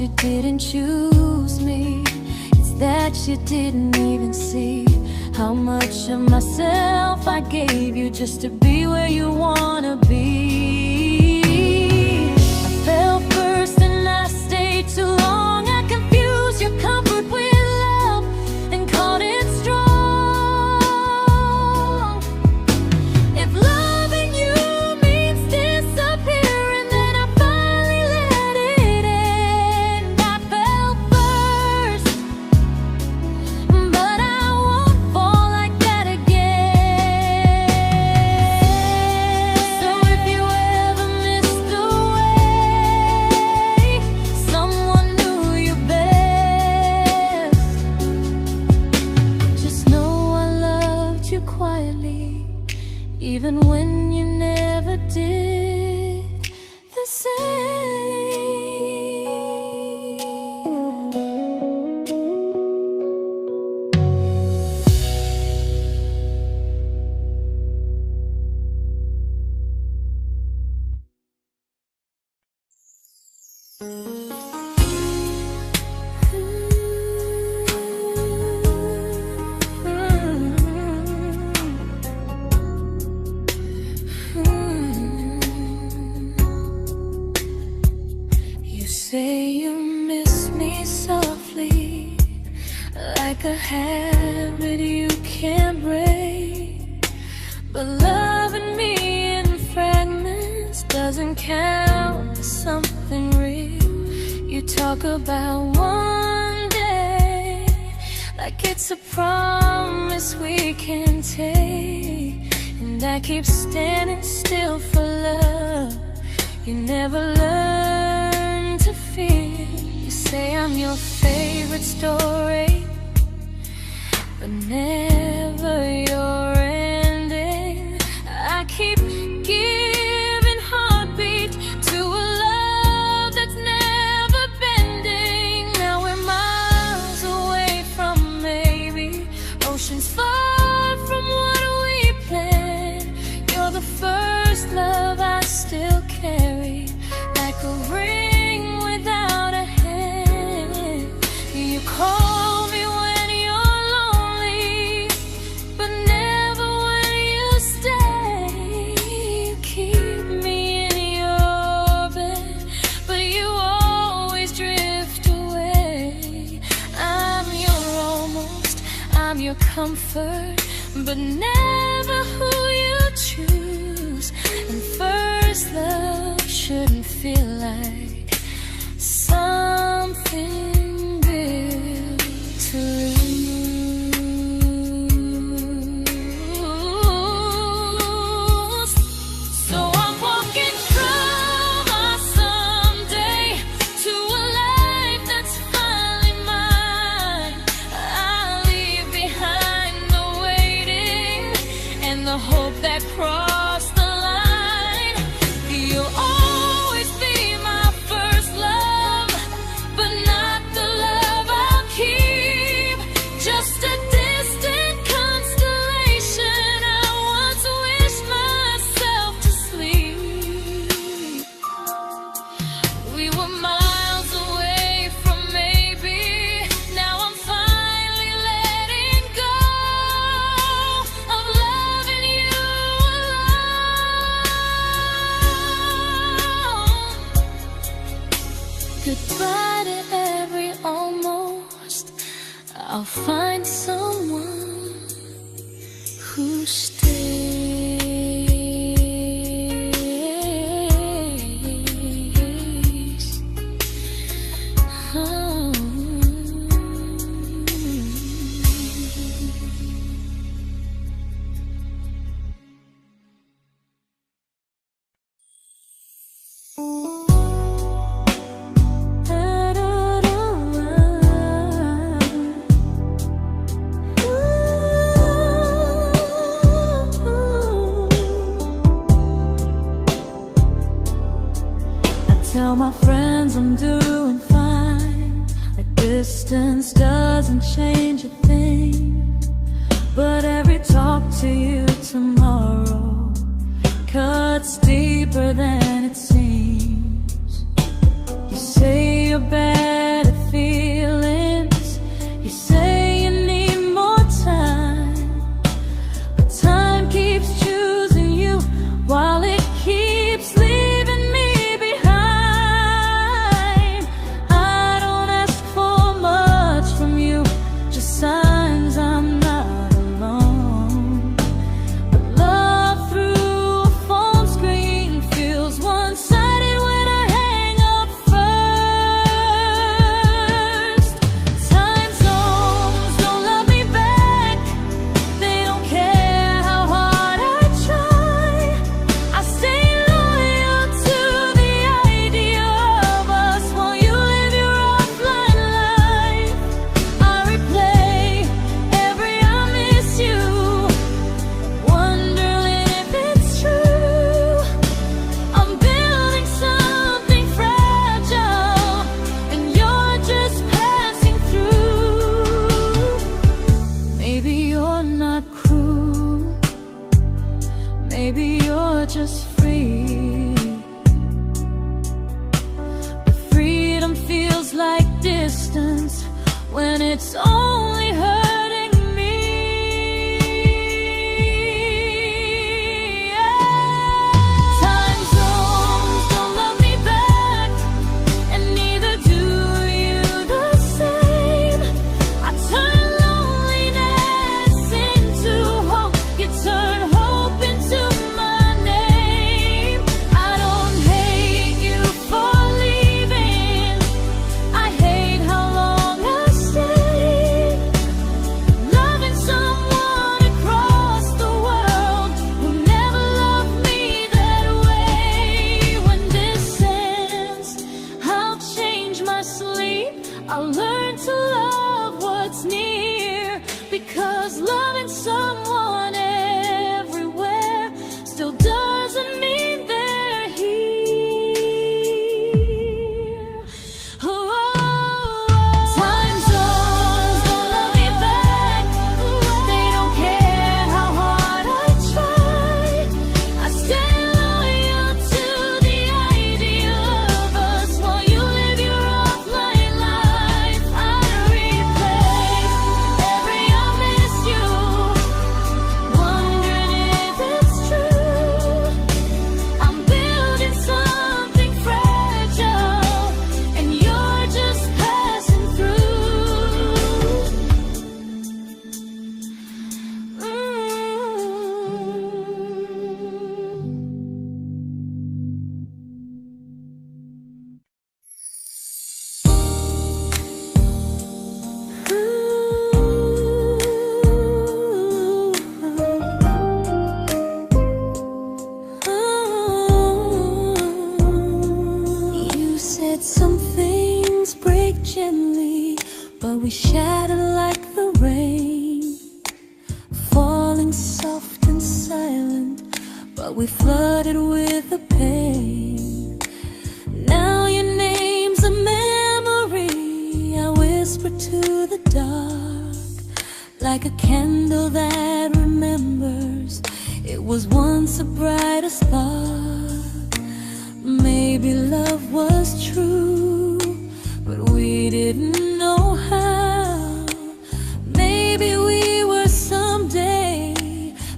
you didn't choose me. It's that you didn't even see how much of myself I gave you just to be where you wanna be. I fell first and I stayed too long. I confused your comfort with love and called it strong. If loving you means disappearing, then I finally let it end. I fell first, but I won't fall like that again. So if you ever missed the way someone knew you best, just know I loved you quietly, even when you never did the same. You say you miss me softly, like a habit you can't break. But loving me in fragments doesn't count as something real. You talk about one day like it's a promise we can take, and I keep standing still for love. You never learn to feel. You say I'm your favorite story, but never your ending. I keep giving heartbeat to a love that's never bending. Now we're miles away from maybe oceans far from what we planned. You're the first love I still carry, like a ring without a hand. You call me when you're lonely, but never when you stay. You keep me in your bed, but you always drift away. I'm your almost, I'm your comfort, but never who you choose. And first love shouldn't feel like something built to lose. So I'm walking through my someday to a life that's finally mine. I'll leave behind the waiting and the hope that crossed the line. You'll always be my first love, but not the love I'll keep. Just a distant constellation I once wished myself to sleep. We were miles away from maybe. Now I'm finally letting go of loving you alone. Goodbye to every almost. I'll find someone who stays. Oh. Tell my friends I'm doing fine, like distance doesn't change a thing. But every talk to you tomorrow cuts deeper than it seems. You say you're better not cruel. Maybe you're just free. But freedom feels like distance when it's only hurting me. Time zones don't love me back, and neither do you the same. I turn loneliness into hope. You turn hope into my name. I don't hate you for leaving. I hate how long I stayed. Loving someone across the world who never loved me that way. When this ends, I'll change my sleep. I'll learn to love what's near, because loving someone everywhere still doesn't mean they're here. Time zones don't love me back. They don't care how hard I try. I stay loyal to the idea of us while you live your offline life. I replay every I miss you, wondering if it's true. I'm building something fragile, and you're just passing through. You said some things break gently, but we shatter like the rain, falling soft and silent, but we flooded with the pain. Now your name's a memory I whisper to the dark, like a candle that remembers it was once a brighter spark. Maybe love was true, but we didn't know how. Maybe we were someday,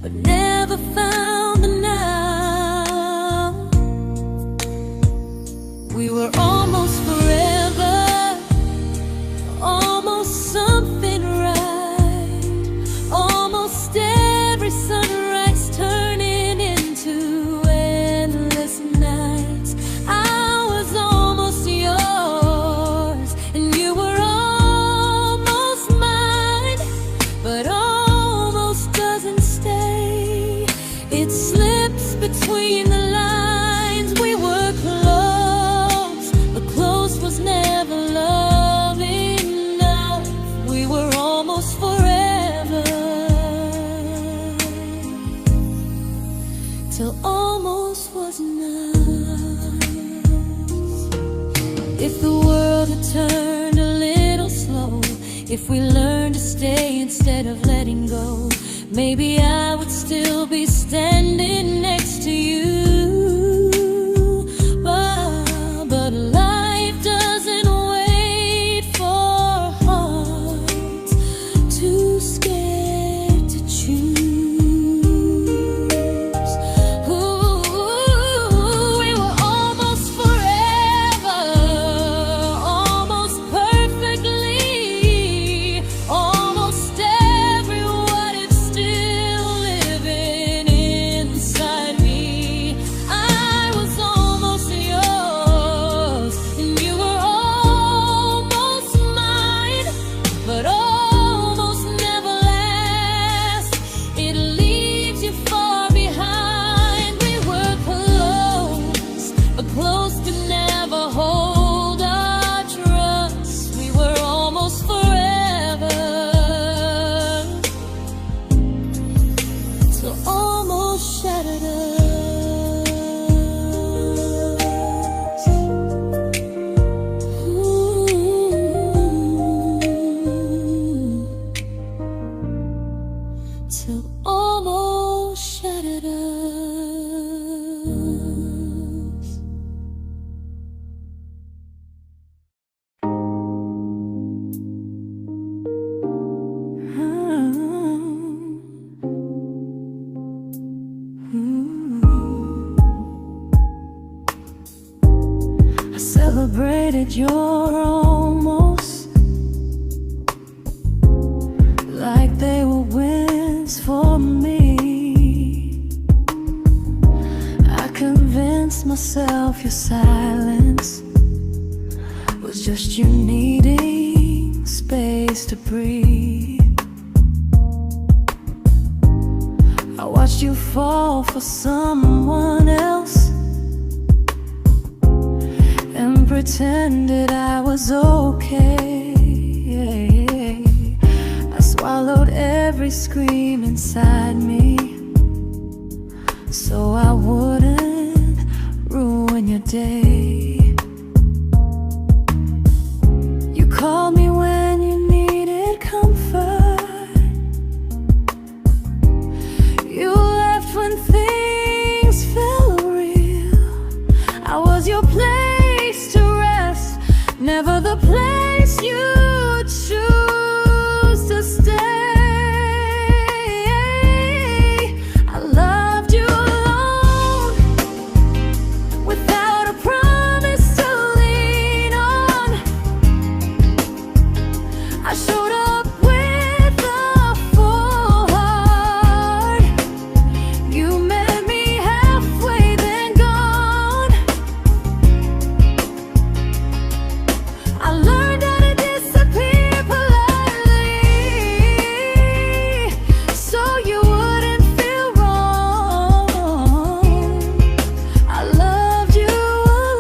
but never found the now. We were almost forever, almost something right, almost every sunrise turning into endless nights. I was almost yours, and you were almost mine, but almost doesn't stay. It slips between the lines. We were close, but close was never love enough. We were almost forever, till almost was enough. If the world had turned a little slow, if we learned to stay instead of letting go, maybe I would still be standing next to you. But life doesn't wait for hearts too scared to choose. We were almost forever, almost perfectly, almost every what if still living inside me. I was almost yours, and you were almost mine, but almost never lasts. It leaves you far behind. We were close, but close could never hold our trust. We were almost forever, till almost shattered us. Ooh. till almost shattered us. I celebrated your almost like they were wins for me. I convinced myself your silence was just you needing space to breathe. I watched you fall for someone else and pretended I was okay. I swallowed every scream inside me so I wouldn't ruin your day. You called me when you needed comfort. You left when things felt real. I was your place to rest, never the place you choose to stay. I loved you alone, without a promise to lean on. I showed up with a full heart. You met me halfway, then gone. I learned how to disappear politely, so you wouldn't feel wrong. I loved you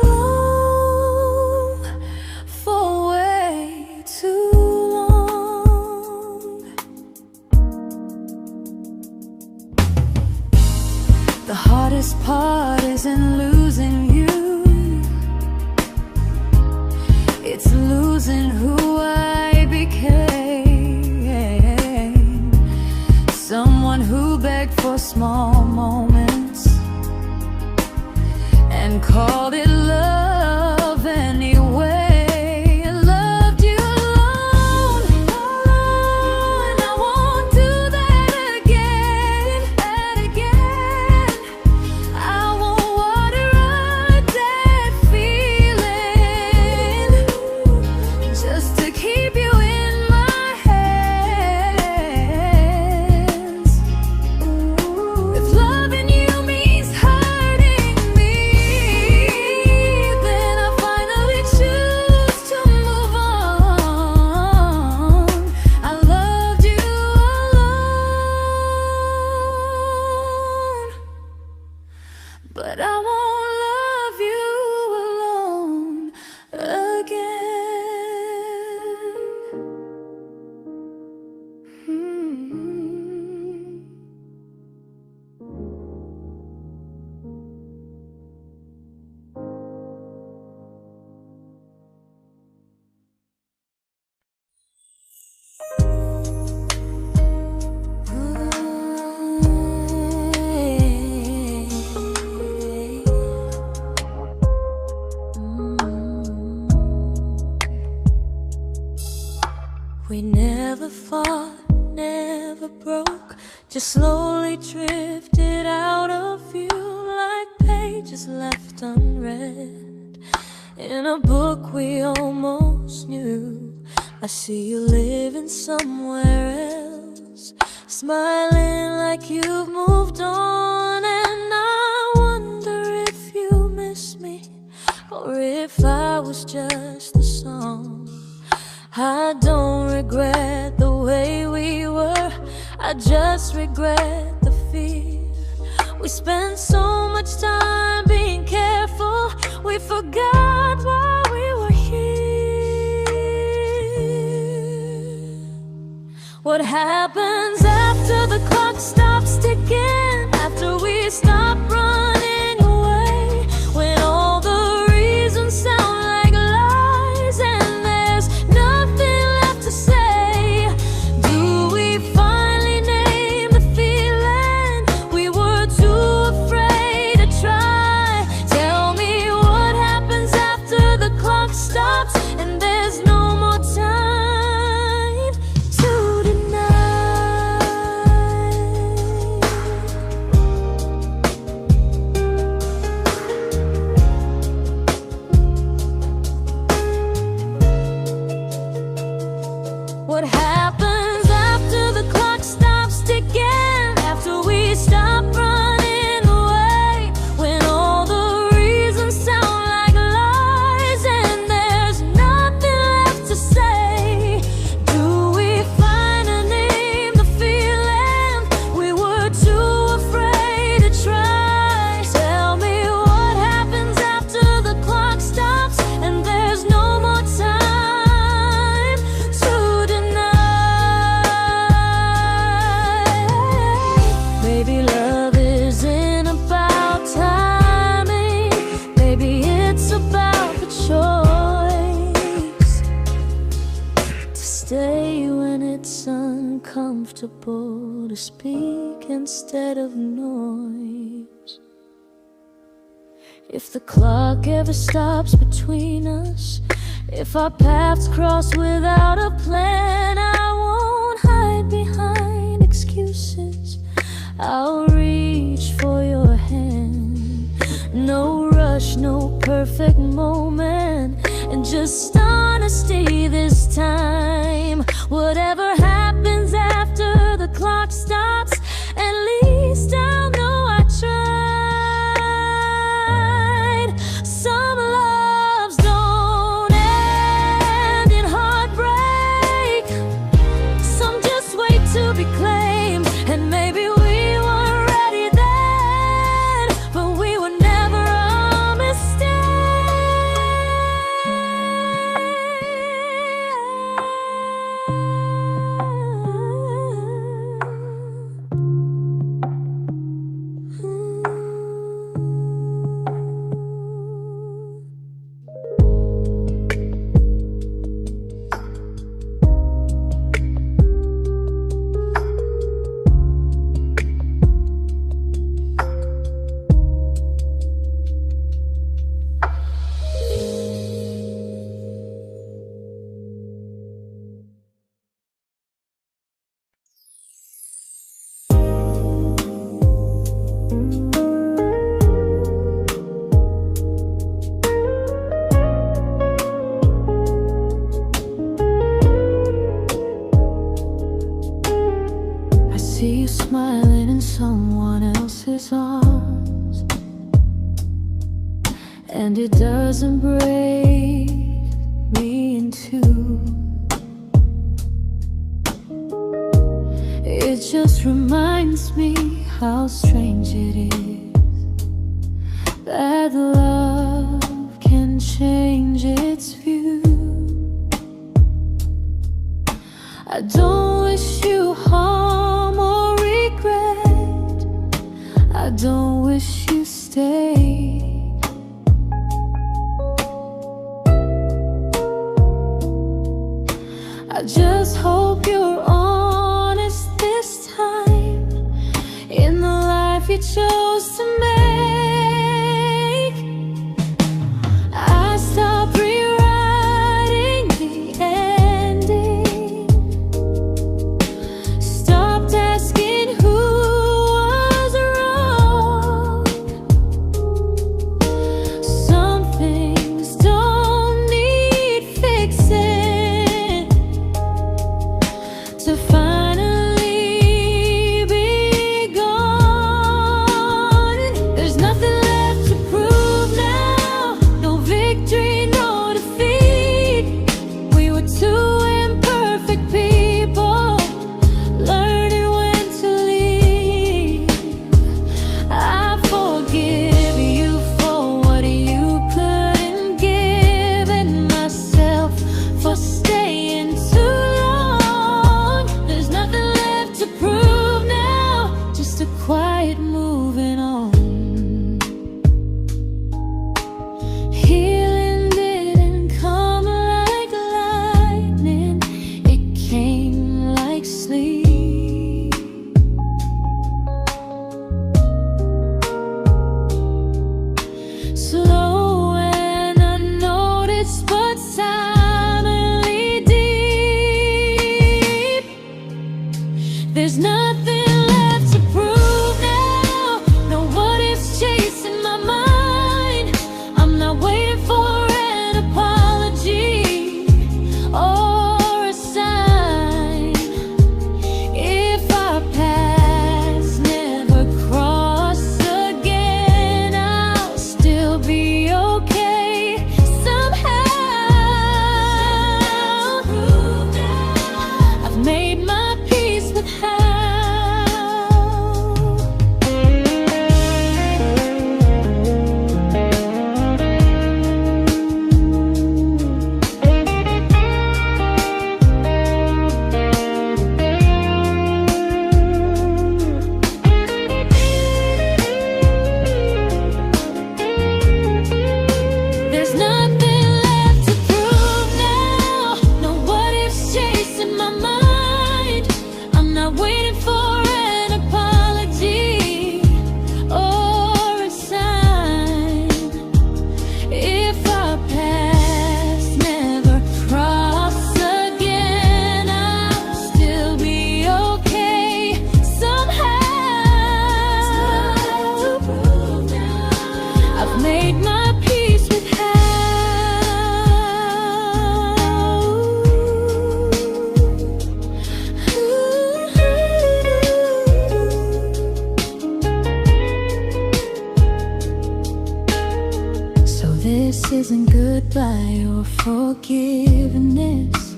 alone for way too long. The hardest part isn't losing you, it's losing who I became. Someone who begged for small moments and called it love anyway. I loved you alone, and I won't do that again. I won't water a dead feeling just to keep you in my hands. If loving you means hurting me, then I finally choose to move on. I loved you alone, but I won't love you alone again. We never fought, never broke, just slowly drifted out of view like pages left unread in a book we almost knew. I see you living somewhere else, smiling like you've moved on, and I wonder if you miss me or if I was just a song. I don't regret the way we were, I just regret the fear. We spent so much time being careful, we forgot why we were here. What happens after the clock stops ticking, after we stop running away, when all the reasons sound like lies and there's nothing left to say? Do we finally name the comfortable to speak instead of noise. If the clock ever stops between us, if our paths cross without a plan, I won't hide behind excuses. I'll reach for your hand. No rush, no perfect moment, and just honesty this time. Whatever happens after the clock stops, at least I'll know I tried. Some loves don't end in heartbreak, some just wait to be claimed. And maybe we weren't ready then, but we were never a mistake. I see you smiling in someone else's arms, and it doesn't break me in two. It just reminds me how strange it is that love can change its view. I don't wish you harm or regret. I don't wish you stay. I just hope you're honest this time in the life you chose to make. I stopped rewriting the ending, stopped asking who was wrong. Some things don't need fixing to finally be gone. isn't goodbye or forgiveness.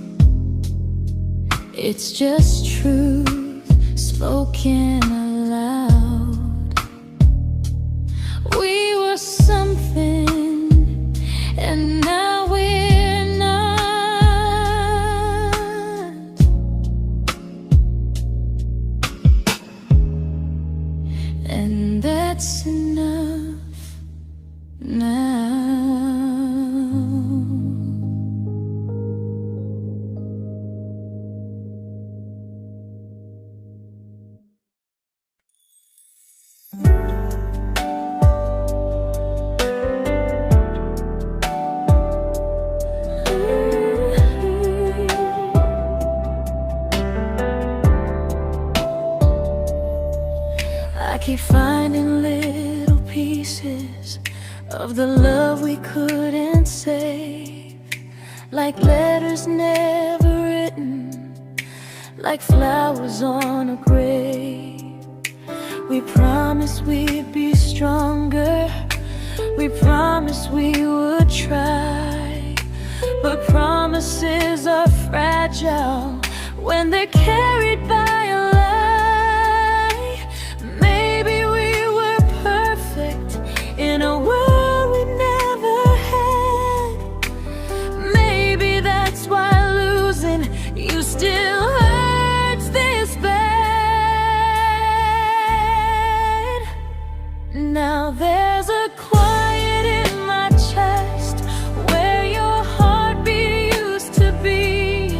It's just truth spoken aloud. We were something, and now we're not. And that's enough now. I keep finding little pieces of the love we couldn't save, like letters never written, like flowers on a grave. We promised we'd be stronger, we promised we would try, but promises are fragile when they're carried by a lie. Maybe we were perfect in a world we never had. Maybe that's why losing you still hurts this bad. Now there's a quiet in my chest where your heartbeat used to be,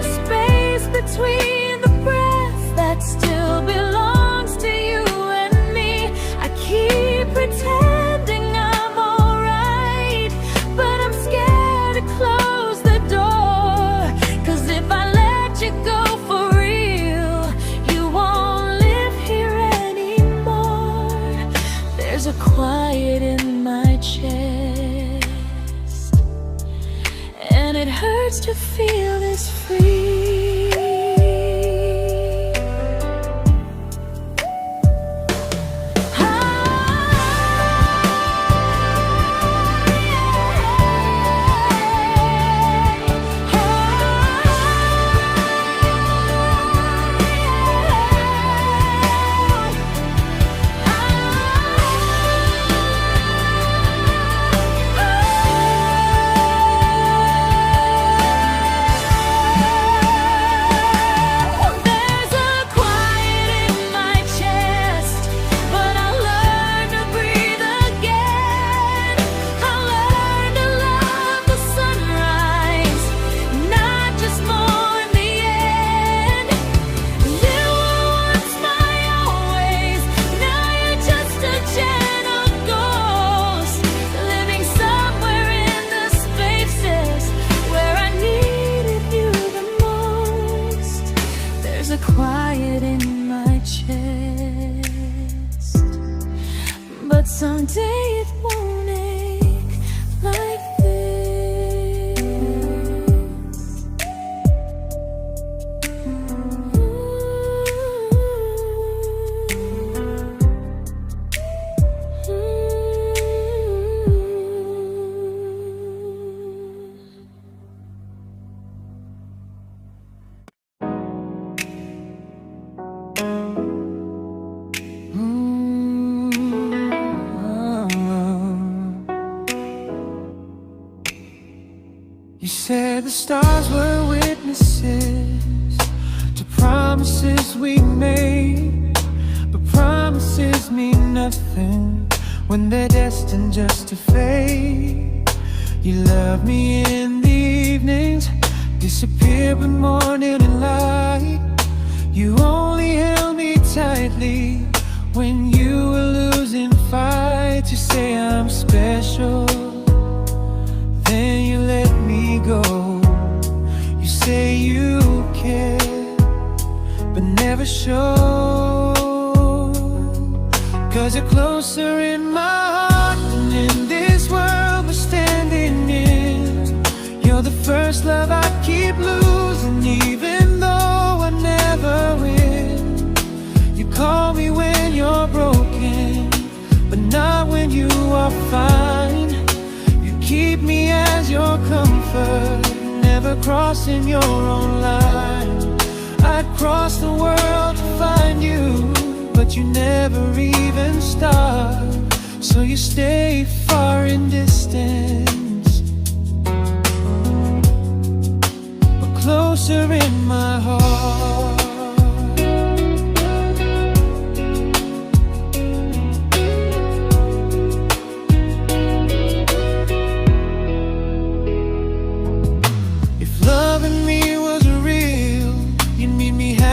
a space between the breaths that still belongs to you and me. I keep pretending I'm alright, but I'm scared to close the door, 'cause if I let you go for real, you won't live here anymore. There's a quiet in my chest, and it hurts to feel this free. Quiet in my chest, but someday it won't ache like this. You said the stars were witnesses to promises we made, but promises mean nothing when they're destined just to fade. You love me in the evenings, disappear when morning and light. You only held me tightly when you were losing fights. You say I'm special, then you let me go. You say you care, but never show, 'cause you're closer in my heart than in this world we're standing in. You're the first love I keep losing, even though I never win. You call me when you're broken, but not when you are fine. You keep me as your comfort, never crossing your own line. I'd cross the world to find you, but you never even start. So you stay far in distance, but closer in my heart.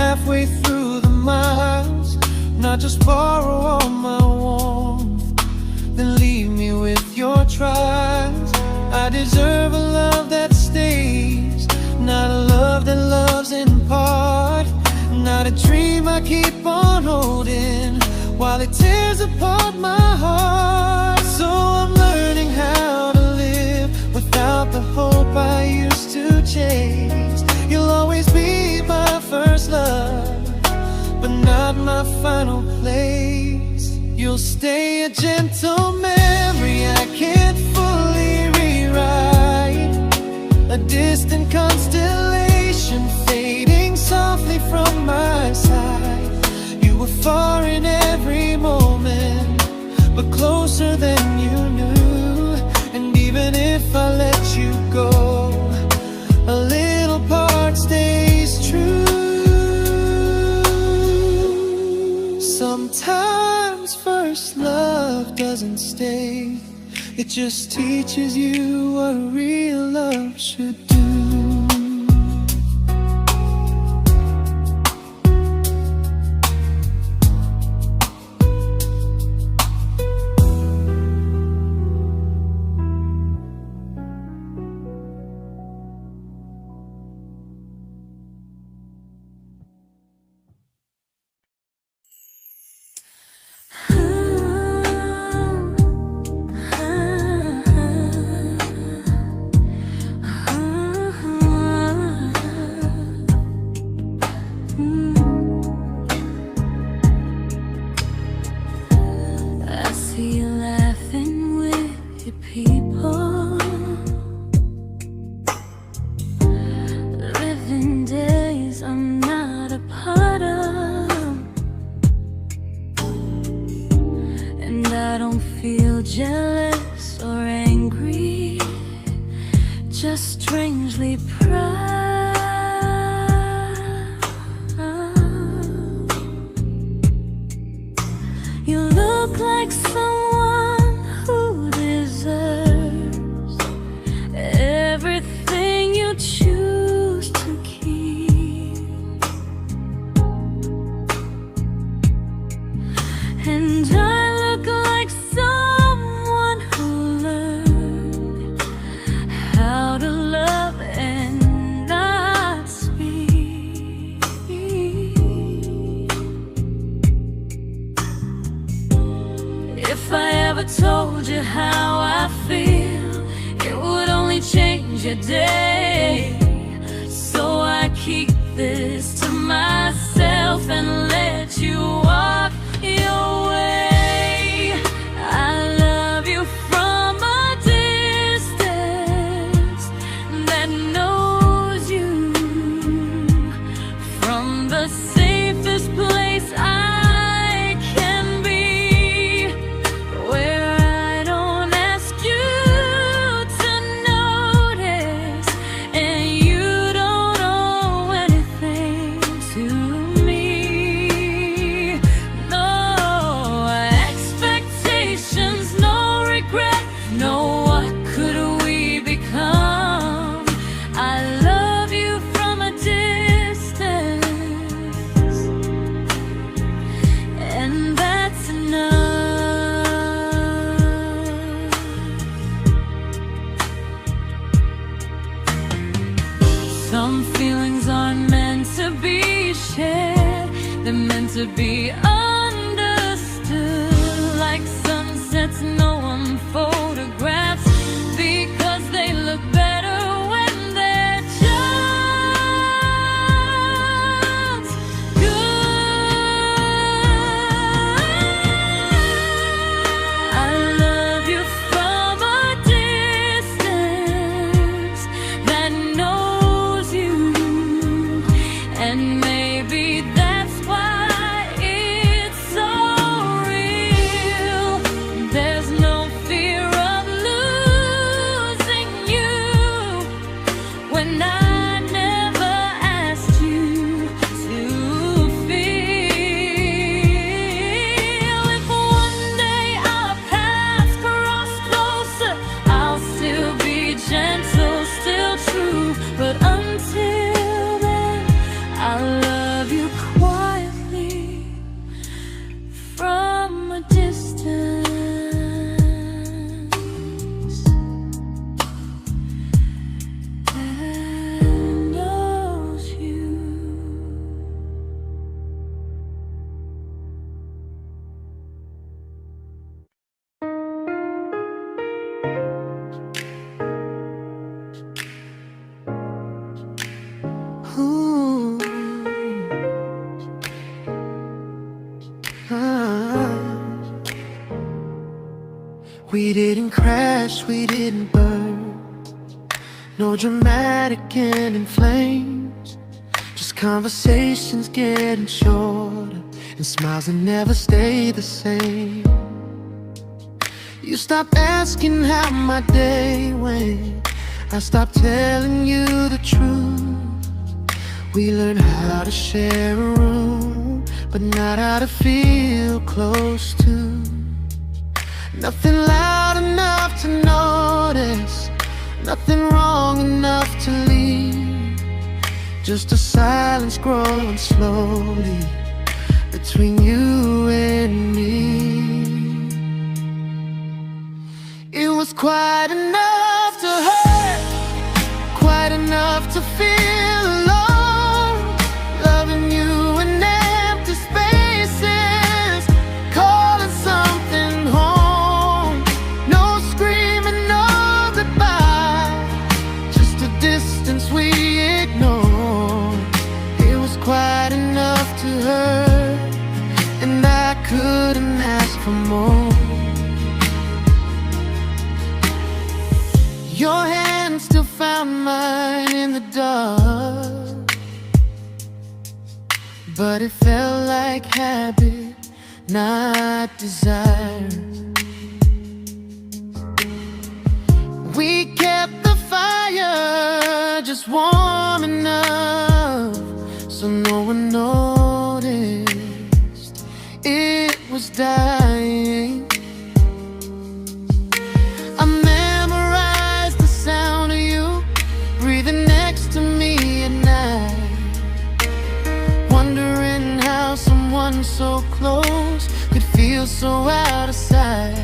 Halfway through the miles, not just borrow all my warmth, then leave me with your trials. I deserve a love that stays, not a love that loves in part, not a dream I keep on holding while it tears apart my heart. So I'm learning how to live without the hope I used to chase. You'll always be my first love, but not my final place. You'll stay a gentle memory I can't fully rewrite, a distant constellation fading softly from my side. You were far in every moment, but closer than you knew. And even if I let you go, a little part stays true. Sometimes first love doesn't stay, it just teaches you what real love should do. Jealous or angry, just strangely proud. You look like someone who deserves everything you choose to keep. And I look like someone who learned how to love and not speak. If I ever told you how I feel, it would only change your day. So I keep this to myself and let you walk your way. I love you from a distance that knows you, from the safest place I can be, where I don't ask you to notice and you don't owe anything to me. No expectations, no regret, no what could we become. I love you from a distance, and that's enough. Some feelings aren't meant to be shared, they're meant to be understood, like sunsets no one photographs, because they look better when they're just good. I love you from a distance We didn't crash, we didn't burn. No dramatic end in flames. Just conversations getting shorter, and smiles that never stay the same. You stopped asking how my day went. I stopped telling you the truth. We learned how to share a room, but not how to feel close to. Nothing loud enough to notice, nothing wrong enough to leave. Just a silence growing slowly between you and me. It was quite enough to hurt, quite enough to feel alone. Loving you in empty spaces, calling something home. No screaming, no goodbye, just a distance we ignored. It was quite enough to hurt, and I couldn't ask for more. Your hand still found mine in the dark, but it felt like habit, not desire. We kept the fire just warm enough so no one noticed it was dying. I memorized the sound of you breathing next to me at night, wondering how someone so close could feel so out of sight.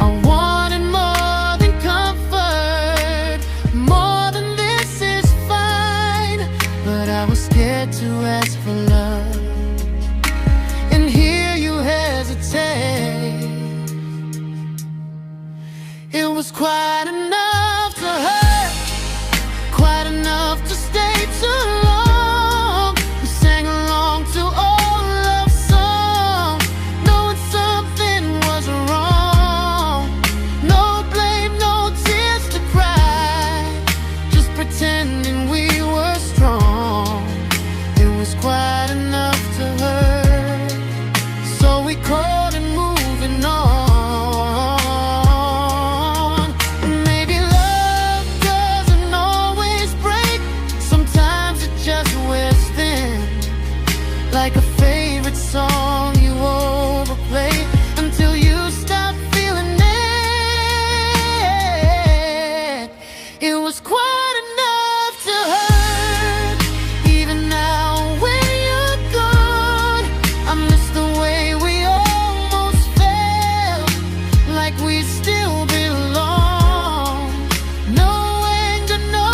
I wanted more than comfort, more than this is fine, but I was scared to ask for love and hear you hesitate. It was quite enough to hurt, quite enough to stay too long. We sang along to old love songs, knowing something was wrong. No blame, no tears to cry, just pretending we were strong. It was quite enough to hurt, so we called and moving on. Like a favorite song you overplay until you stop feeling it. It was quite enough to hurt. Even now when you're gone, I miss the way we almost felt, like we still belong. No anger, no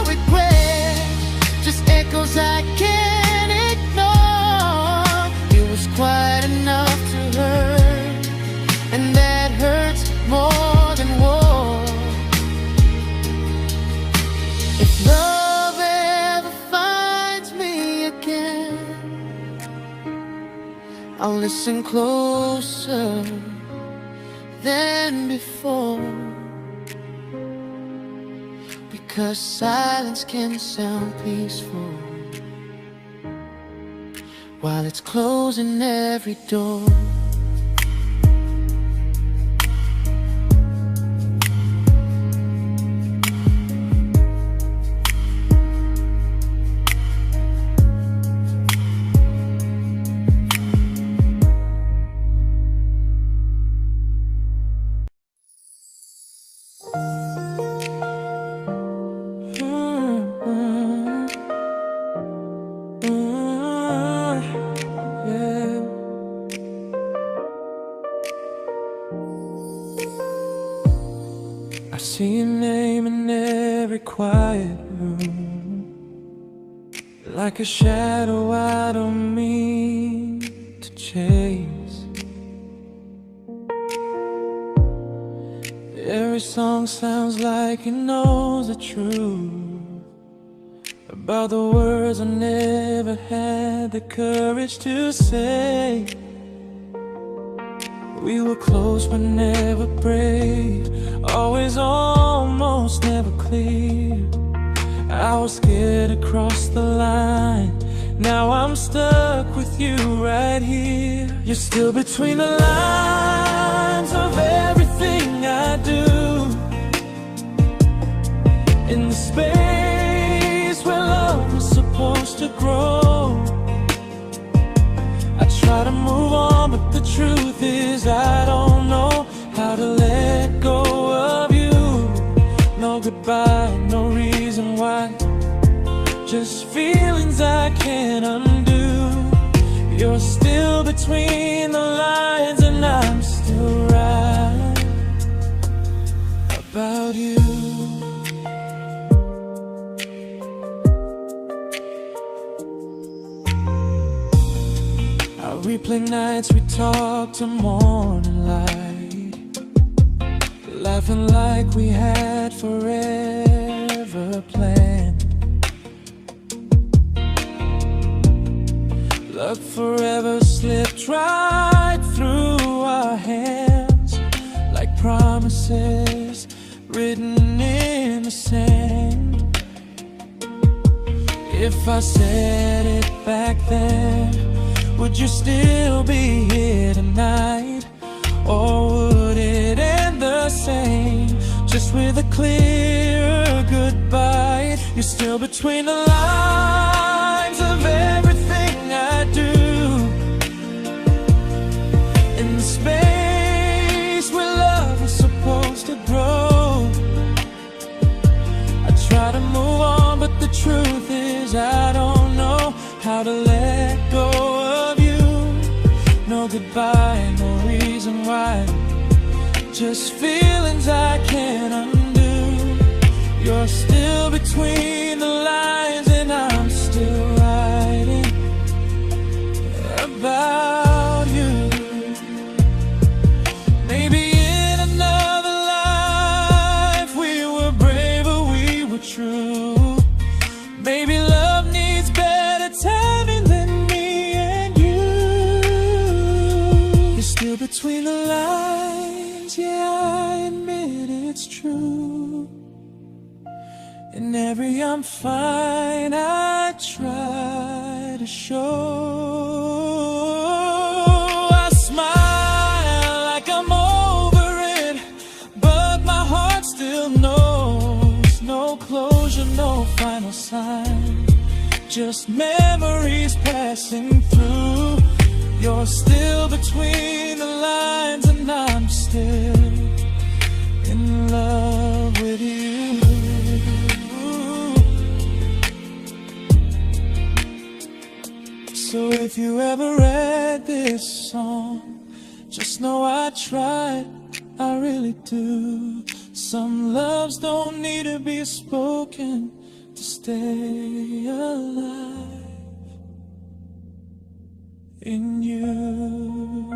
regret, just echoes I can't ignore. It was quite enough to hurt, and that hurts more than war. If love ever finds me again, I'll listen closer than before, because silence can sound peaceful while it's closing every door. I see your name in every quiet room, like a shadow I don't mean to chase. Every song sounds like it knows the truth about the words I never had the courage to say. We were close but never brave, always almost, never clear. I was scared to cross the line. Now I'm stuck with you right here. You're still between the lines of everything I do. In the space where love was supposed to grow. I try to move on, but the truth is I don't know how to let go of you. No goodbye, no reason why, just feelings I can't undo. You're still between the lines and I'm still right about you. I replay nights we talk to morning light, laughing like we had forever planned. Luck forever slipped right through our hands, like promises written in the sand. If I said it back then, would you still be here tonight? Or would it end the same, just with a clearer goodbye? You're still between the lines of everything I do. In the space where love was supposed to grow. I try to move on, but the truth is I don't know how to let go of you. No goodbye, no reason why, just feelings I can't undo. You're still between the lines and I'm still writing about you. Maybe in another life we were braver, we were true. Maybe love needs better timing than me and you. You're still between the lines, yeah, I admit it's true. In every I'm fine I try to show. I smile like I'm over it, but my heart still knows. No closure, no final sign, just memories passing through. You're still between the lines and I'm still in love with you. So if you ever read this song, just know I tried, I really do. Some loves don't need to be spoken to stay alive in you.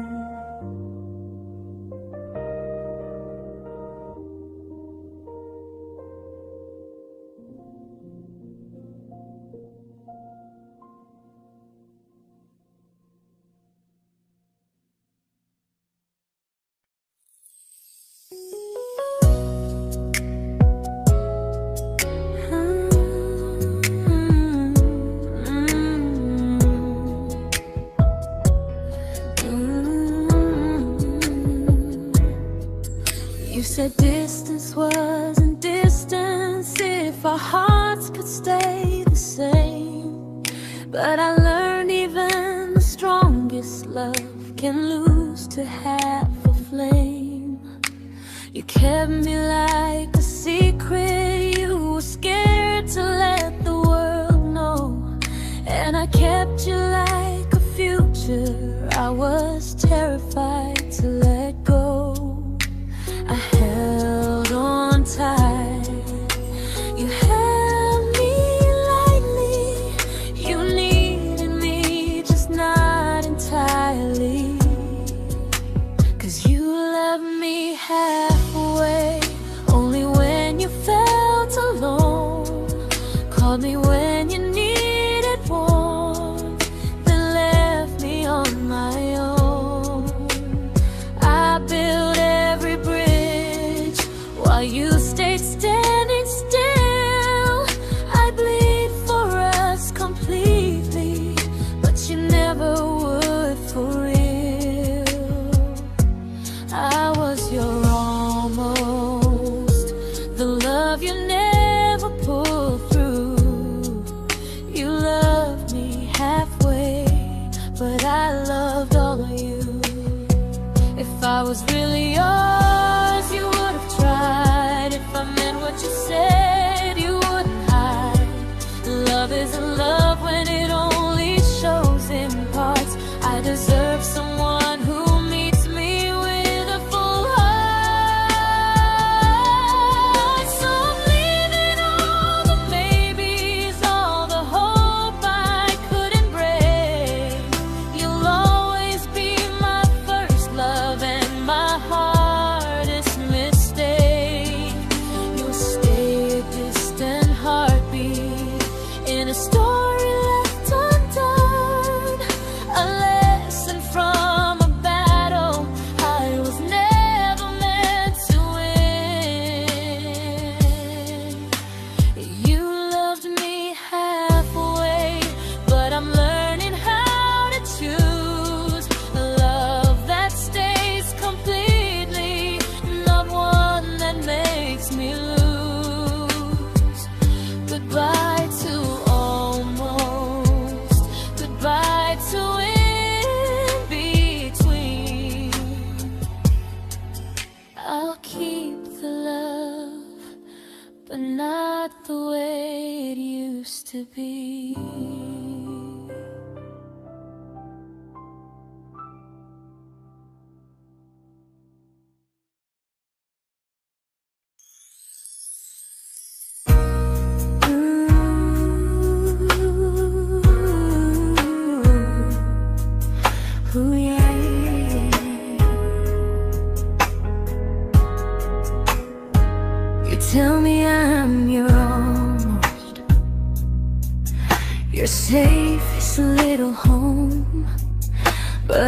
You said distance wasn't distance if our hearts could stay the same. But I learned even the strongest love can lose to half a flame. You kept me like a secret, you were scared to let the world know. And I kept you like a future, I was terrified to let go. I held on tight, you held me lightly. You needed me, just not entirely. 'Cause you loved me halfway, only when you felt alone. Called me when you needed warmth, then left me on my own. I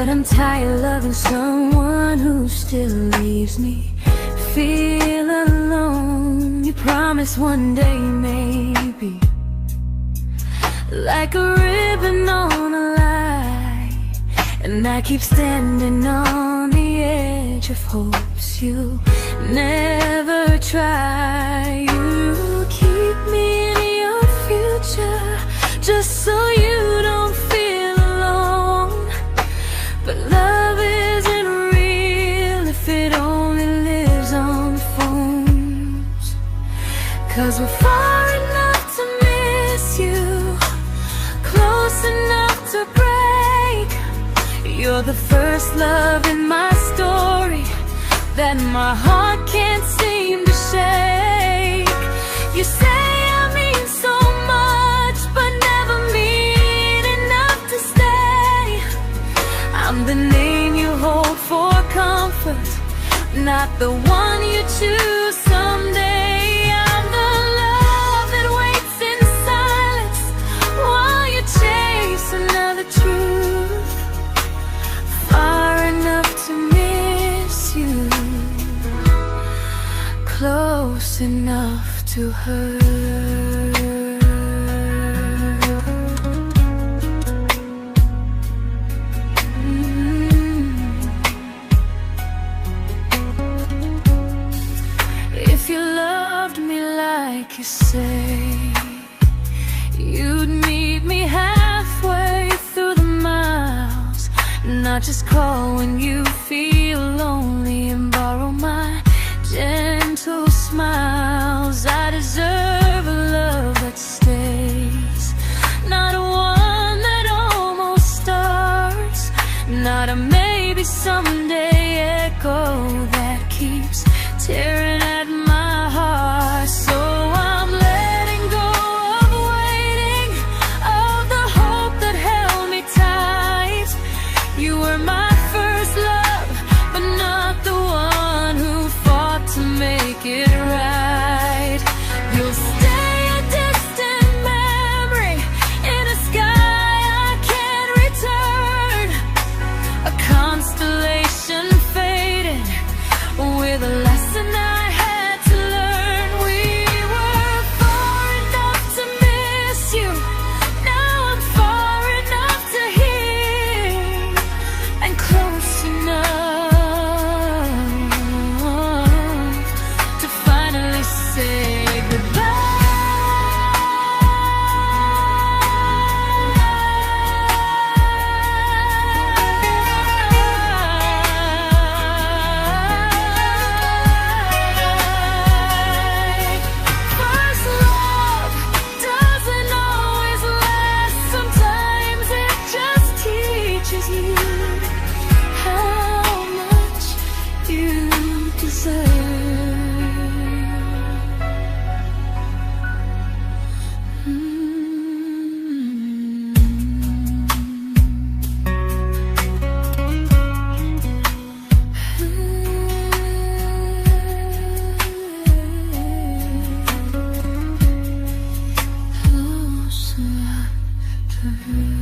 But I'm tired loving someone who still leaves me feel alone. You promised one day maybe, like a ribbon on a line, and I keep standing on the edge of hopes you never try. You keep me in your future just so you don't feel alone. But love isn't real if it only lives on the phones. 'Cause we're far enough to miss you, close enough to break. You're the first love in my story that my heart can't seem to shake. You say I mean so much, but never mean enough to stay. I'm the name you hold for comfort, not the one you choose someday. I'm the love that waits in silence while you chase another truth. Far enough to miss you, close enough to hurt. If you loved me like you say, you'd meet me halfway through the miles, not just call when you feel lonely and borrow my gentle smiles. I deserve a love that stays, not one that almost starts, not a maybe someday echo that keeps tearing at my heart. So I'm letting go of waiting, of the hope that held me tight. You were my first love, but not the one who fought to make it right. You'll stay a distant memory in a sky I can't return, a constellation faded with a lesson I had to learn. We were far enough to miss you, now I'm far enough to hear, and close enough to finally say goodbye. First love doesn't always last, sometimes it just teaches you how much you deserve. Close enough to hurt.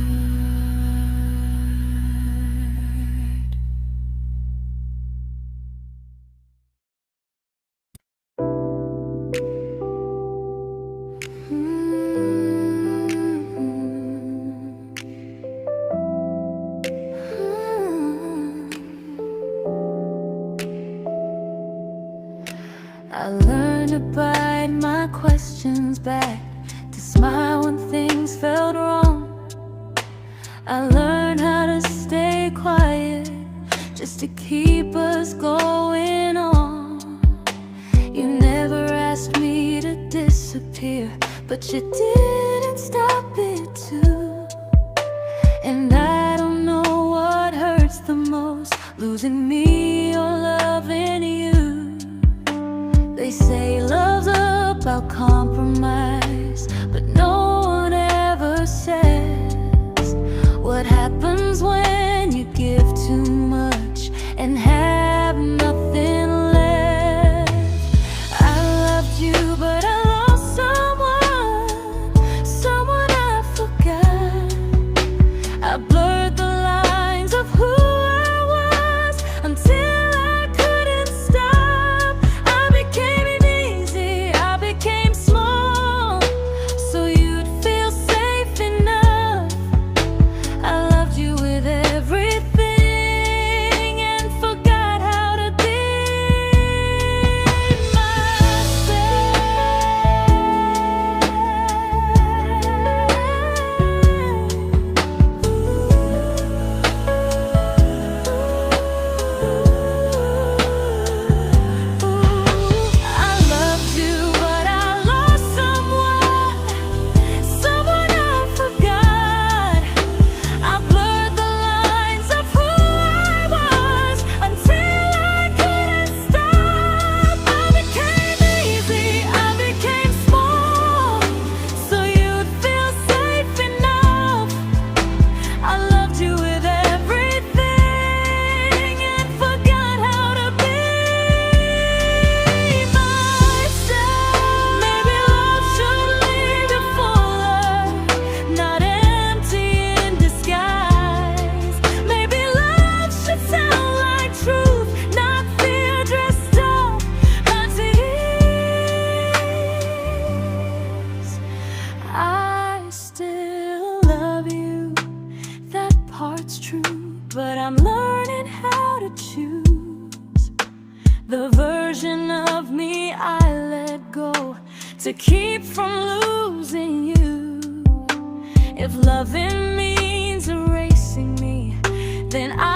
I learned to bite my questions back, to smile when things felt wrong. I learned how to stay quiet just to keep us going on. You never asked me to disappear, but you didn't stop it too. And I don't know what hurts the most, losing me or loving you. They say love's about compromise, but no one ever says what happens when you give too much and have nothing left. I loved you, but I lost someone I forgot. I blurred the lines of who to keep from losing you. If loving means erasing me, then I